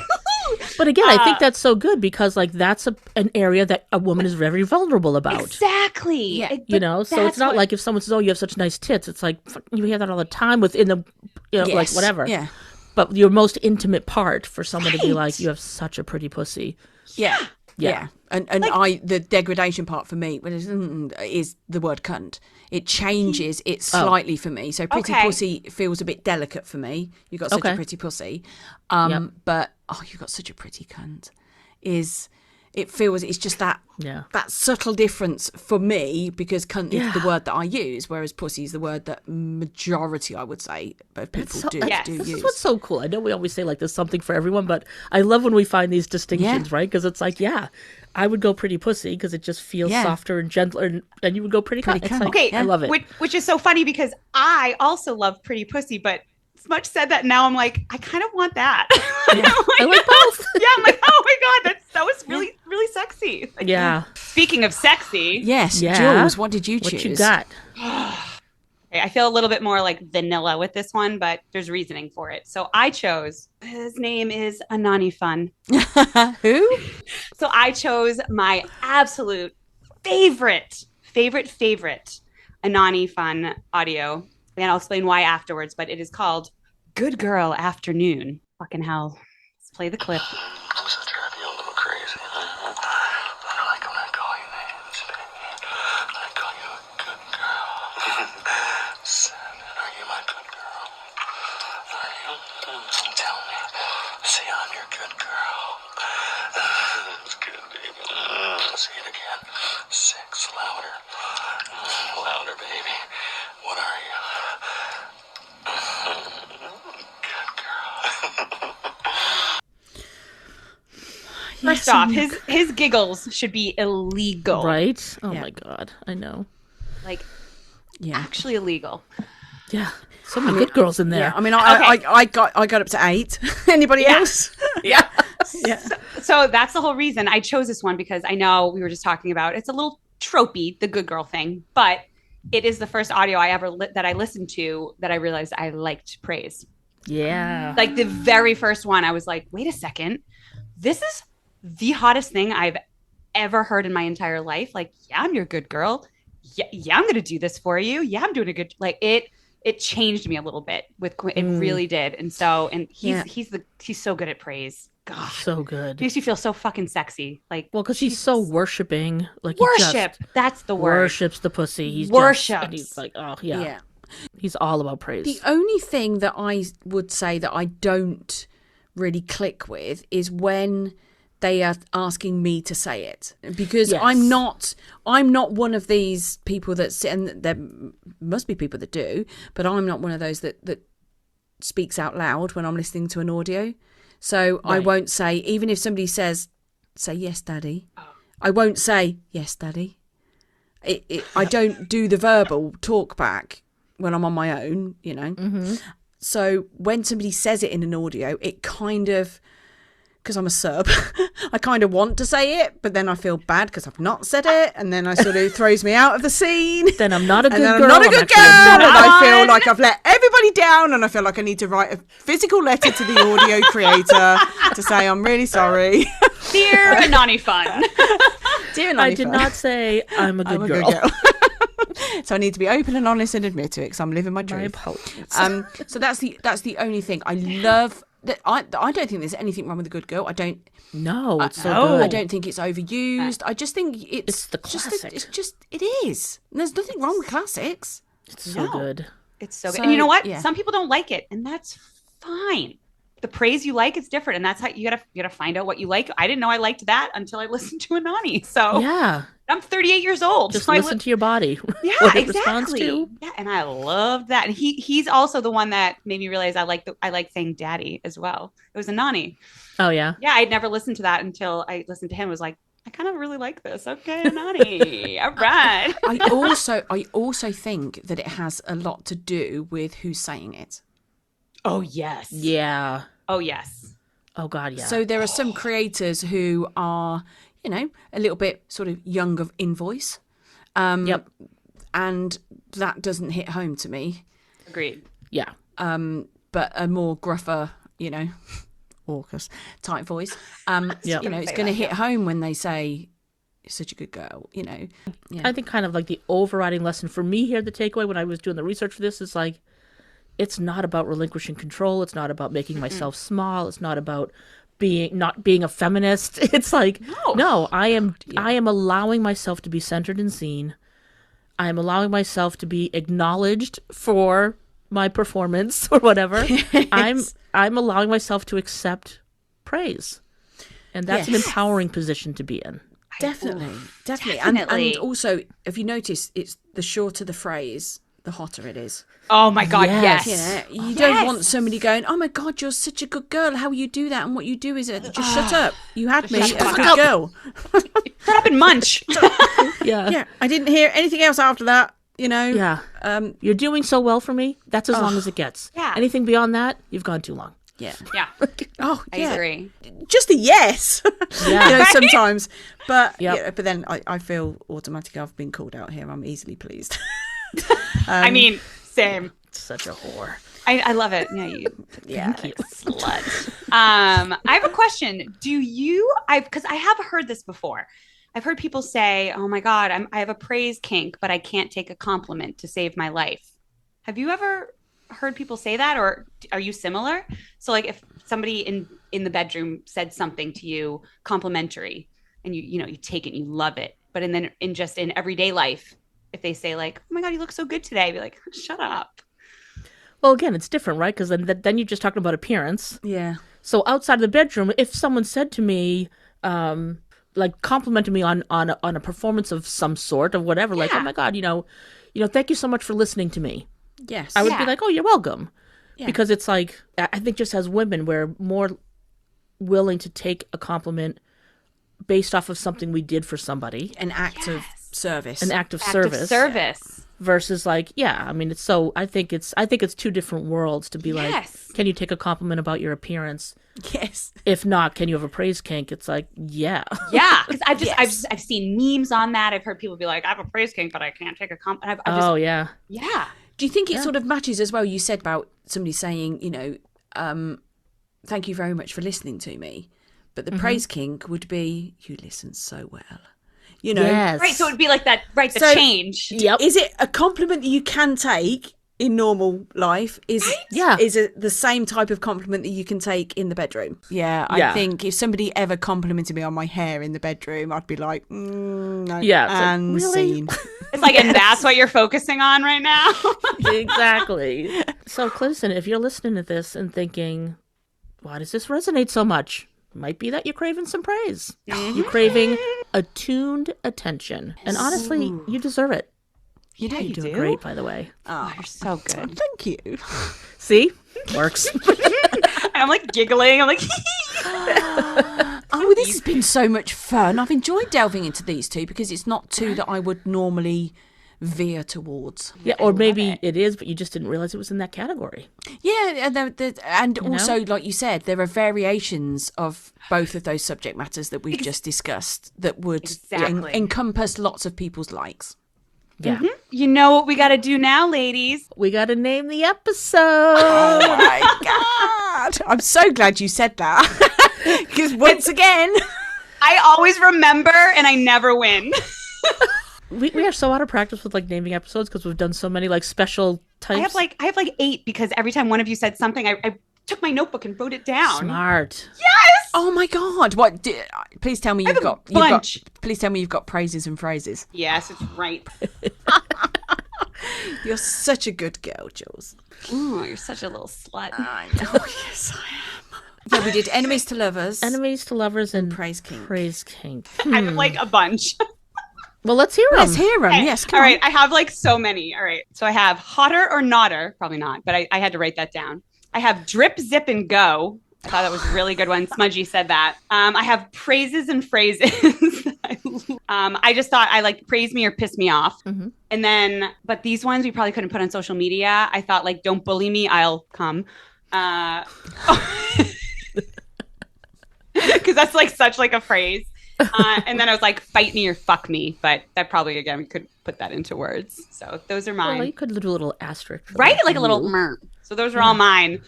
but again, I think that's so good because that's an area that a woman is very vulnerable about. Exactly. Yeah. So it's not like if someone says, "Oh, you have such nice tits," it's like you hear that all the time within the, like whatever. Yeah. But your most intimate part for someone to be like, "You have such a pretty pussy." Yeah. Yeah. And the degradation part for me is the word cunt. It changes it slightly for me. So pretty pussy feels a bit delicate for me. You got such a pretty pussy. But you got such a pretty cunt it's just that subtle difference for me, because cunt is the word that I use, whereas pussy is the word that majority, I would say, of people do This use. is what's so cool. I know we always say like there's something for everyone, but I love when we find these distinctions, right? Because it's like, I would go pretty pussy because it just feels softer and gentler, and you would go pretty cunt. Like, okay, I love it. Which is so funny because I also love pretty pussy, but Smudge said that, now I'm like, I kind of want that. I like both. I'm like, oh my God, that was really, really sexy. Like, speaking of sexy. Yes, Jules, what did you choose? What you got? I feel a little bit more like vanilla with this one, but there's reasoning for it. So I chose, his name is Anani Fun. Who? So I chose my absolute favorite Anani Fun audio. And I'll explain why afterwards, but it is called Good Girl Afternoon. Fucking hell. Let's play the clip. I'm so drive you a little crazy. I like when I call you names, baby. I call you a 6, louder. Louder, baby. What are you? Good girl. First off, his giggles should be illegal. Right? Oh Yeah. my God. I know. Like, Yeah. actually illegal. Yeah. So many good girls in there. Yeah, I mean, I got up to 8. Anybody else? Yeah. Yeah. So that's the whole reason I chose this one, because I know we were just talking about it's a little tropey, the good girl thing, but it is the first audio I ever that I listened to that I realized I liked praise. Yeah. Like the very first one, I was like, wait a second, this is the hottest thing I've ever heard in my entire life. Like, yeah, I'm your good girl. Yeah, I'm gonna do this for you. Yeah, I'm doing a good. Like it changed me a little bit. It really did. And he's so good at praise. God, So good. makes you feel so fucking sexy. Like, Well, because he's so worshiping. Like worship. He just That's the word. worships the pussy. He's Worships. and he's like, oh yeah. Yeah. He's all about praise. The only thing that I would say that I don't really click with is when they are asking me to say it, because Yes. I'm not one of these people that sit, and there must be people that do, but I'm not one of those that speaks out loud when I'm listening to an audio. So I Right. won't say, even if somebody says, say yes, daddy, I won't say yes, daddy. I don't do the verbal talk back when I'm on my own, you know. Mm-hmm. So when somebody says it in an audio, it kind of, because I'm a sub, I kind of want to say it, but then I feel bad because I've not said it, and then I sort of throws me out of the scene. Then I'm not a good And then girl. I'm not a I'm good actually girl, a and bad- I feel like I've let everybody down, and I feel like I need to write a physical letter to the audio creator to say I'm really sorry. Dear Anani Fun. Dear I did not say I'm a good I'm a girl. good girl. So I need to be open and honest and admit to it, because I'm living my My truth. apologies. So that's the only thing I love. That I don't think there's anything wrong with a good girl. I don't. No, it's so no. good. I don't think it's overused. I just think It's the classic. It is. And there's nothing wrong with classics. It's so No. good. It's so good. So, And you know what? yeah. Some people don't like it, and that's fine. The praise you like is different, and that's how you gotta find out what you like. I didn't know I liked that until I listened to Anani. So Yeah. I'm 38 years old. Just so listen to your body. Yeah, what it responds exactly. to. Yeah, and I loved that. And he's also the one that made me realize I like saying daddy as well. It was Anani. Oh yeah. Yeah, I'd never listened to that until I listened to him. I was like, I kind of really like this. Okay, Anani. All right. I also think that it has a lot to do with who's saying it. Oh yes. Yeah. Oh yes. Oh god, yeah. So there are some creators who are, you know, a little bit sort of young in voice. Yep. And that doesn't hit home to me. Agreed. Yeah. But a more gruffer, you know, Orcus type voice. Yep. You know, it's Say going to that, hit yeah. home when they say, "You're such a good girl," you know. Yeah. I think kind of like the overriding lesson for me here, the takeaway when I was doing the research for this is like, it's not about relinquishing control. It's not about making myself small. It's not about not being a feminist. It's like, no, I am allowing myself to be centered and seen. I am allowing myself to be acknowledged for my performance or whatever. I'm allowing myself to accept praise. And that's an Yes. empowering position to be in. Definitely. Definitely. And also, if you notice, it's the shorter the phrase, the hotter it is. Oh my God. Yes. Yes. You know, you don't want somebody going, "Oh my God, you're such a good girl. How you do that?" And what you do is just shut up. You had me, shut the a fuck good up. girl. Shut up and munch. Yeah. Yeah, I didn't hear anything else after that. You know. Yeah. You're doing so well for me. That's as long as it gets. Yeah. Anything beyond that, you've gone too long. Yeah. Yeah. Oh, I yeah. agree. Just a yes. Yeah. You know, sometimes. But Yep. yeah, but then I feel automatically I've been called out here. I'm easily pleased. I mean, same. Such a whore. I love it. Yeah, you Yeah. slut. I have a question. Because I have heard this before. I've heard people say, "Oh my God, I have a praise kink, but I can't take a compliment to save my life." Have you ever heard people say that, or are you similar? So, like, if somebody in the bedroom said something to you complimentary, and you take it, and you love it, but in everyday life, if they say like, "Oh my God, you look so good today," be like, "Shut up." Well, again, it's different, right? Because then you're just talking about appearance. Yeah. So outside of the bedroom, if someone said to me, like complimented me on a performance of some sort of whatever, like, oh my God, thank you so much for listening to me. Yes. I would be like, oh, you're welcome. Yeah. Because it's like, I think just as women, we're more willing to take a compliment based off of something we did for somebody. An act of service. An act of Act service. of service. Versus like, I mean, it's so, I think it's two different worlds to be like, can you take a compliment about your appearance? Yes. If not, can you have a praise kink? It's like, yeah. Yeah, because I've seen memes on that. I've heard people be like, I have a praise kink, but I can't take a compliment. Yeah. Yeah. Do you think it sort of matches as well? You said about somebody saying, thank you very much for listening to me. But the praise kink would be, you listen so well. Yes. Right, so it would be like that, right, the change. Yep. Is it a compliment that you can take in normal life? Is it the same type of compliment that you can take in the bedroom? Yeah, I think if somebody ever complimented me on my hair in the bedroom, I'd be like, no, and like, really? scene. It's like, and that's what you're focusing on right now? Exactly. So, listen, if you're listening to this and thinking, why does this resonate so much? Might be that you're craving some praise. You're craving attuned attention. And honestly, you deserve it. You do great, by the way. Oh, you're so good. Thank you. See? Works. And I'm like giggling. I'm like, Oh, this has been so much fun. I've enjoyed delving into these two because it's not two that I would normally veer towards. Yeah, or maybe it is, but you just didn't realize it was in that category. Yeah, and also, like you said, there are variations of both of those subject matters that we've just discussed that would encompass lots of people's likes. Yeah. Mm-hmm. You know what we got to do now, ladies? We got to name the episode. Oh my God. I'm so glad you said that. Because once again, I always remember and I never win. We are so out of practice with like naming episodes because we've done so many like special types. I have like 8 because every time one of you said something, I took my notebook and wrote it down. Smart. Yes. oh my God. What? Please tell me I have a bunch. Please tell me you've got praises and phrases. Yes, it's right. You're such a good girl, Jules. Ooh, you're such a little slut. I know. Yes, I am. Yeah, we did enemies to lovers. Enemies to lovers and praise kink. Praise kink. I have like a bunch. Well, let's hear them. Let's hear them. Okay. Yes, come All on. right, I have like so many. All right, so I have hotter or notter. Probably not, but I had to write that down. I have drip, zip, and go. I thought that was a really good one. Smudgy said that. I have praises and phrases. I just thought I like praise me or piss me off. Mm-hmm. And then, but these ones we probably couldn't put on social media. I thought like, don't bully me, I'll come. Because that's like such like a phrase. And then I was like, fight me or fuck me. But that probably, again, we could put that into words. So those are mine. Well, you could do a little asterisk. Right? Like a little mer. So those are all mine.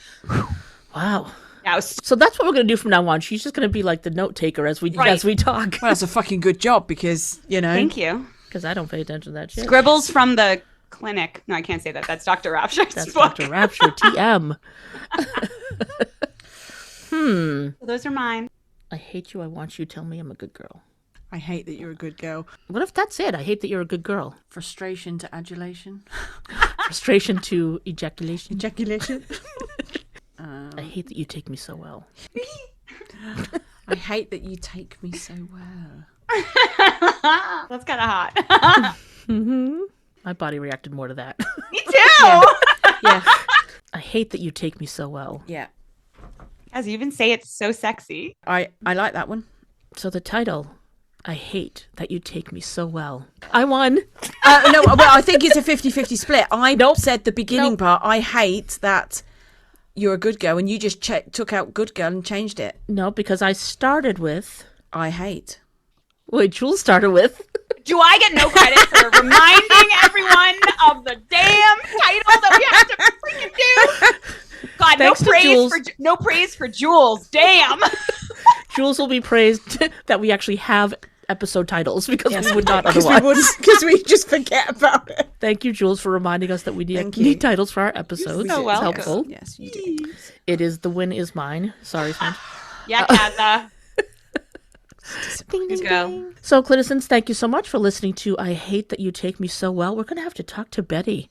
Wow. Yeah, So that's what we're going to do from now on. She's just going to be like the note taker as we talk. Well, that's a fucking good job because, Thank you. Because I don't pay attention to that shit. Scribbles from the clinic. No, I can't say that. That's Dr. Rapture's That's book. Dr. Rapture, TM. So those are mine. I hate you. I want you. Tell me I'm a good girl. I hate that you're a good girl. What if that's it? I hate that you're a good girl. Frustration to adulation. Frustration to ejaculation. Ejaculation. I hate that you take me so well. I hate that you take me so well. That's kind of hot. My body reacted more to that. Me too. Yeah. I hate that you take me so well. Yeah. As you even say, it's so sexy. I like that one. So the title, I hate that you take me so well. I won. No, well, I think it's a 50-50 split. I said the beginning part, I hate that you're a good girl, and you just took out good girl and changed it. No, because I started with... I hate. Wait, Jules started with... Do I get no credit for reminding everyone of the damn title that we have to freaking do? God, Thanks to Jules. No praise for Jules. Damn. Jules will be praised that we actually have episode titles because we would not otherwise. Because we just forget about it. Thank you, Jules, for reminding us that we need titles for our episodes. so It's welcome. helpful. Yes, you do. It is The Win Is Mine. Sorry, Smudge. Yeah, Katha. Ding, ding, Go. ding. So, Clinicens, thank you so much for listening to I Hate That You Take Me So Well. We're going to have to talk to Betty.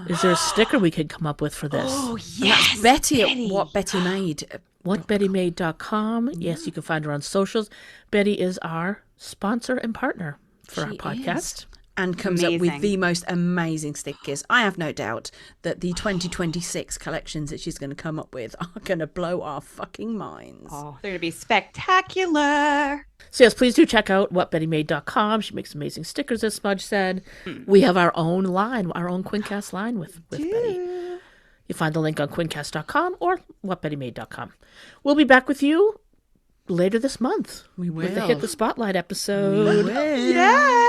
Is there a sticker we could come up with for this? Oh, yes. Betty, what Betty made whatbettymade.com. Yes, you can find her on socials. Betty is our sponsor and partner for our podcast. Is. And comes up with the most amazing stickers. I have no doubt that the 2026 collections that she's going to come up with are going to blow our fucking minds. Oh, they're going to be spectacular. So yes, please do check out whatbettymade.com. She makes amazing stickers, as Smudge said. We have our own line, our own Quincast line with Betty. You find the link on quincast.com or whatbettymade.com. We'll be back with you later this month. We will. With the Hit the Spotlight episode. We will. Yeah.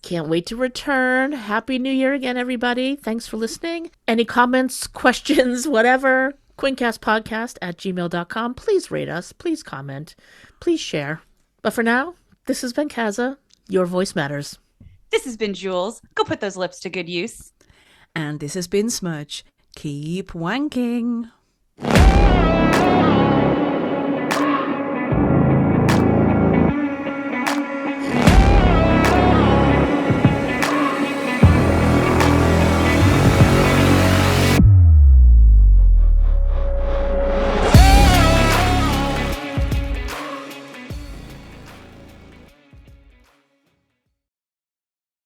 Can't wait to return. Happy New Year again, everybody. Thanks for listening. Any comments, questions, whatever, quincastpodcast@gmail.com. Please rate us. Please comment. Please share. But for now, this has been Kaza. Your voice matters. This has been Jules. Go put those lips to good use. And this has been Smudge. Keep wanking.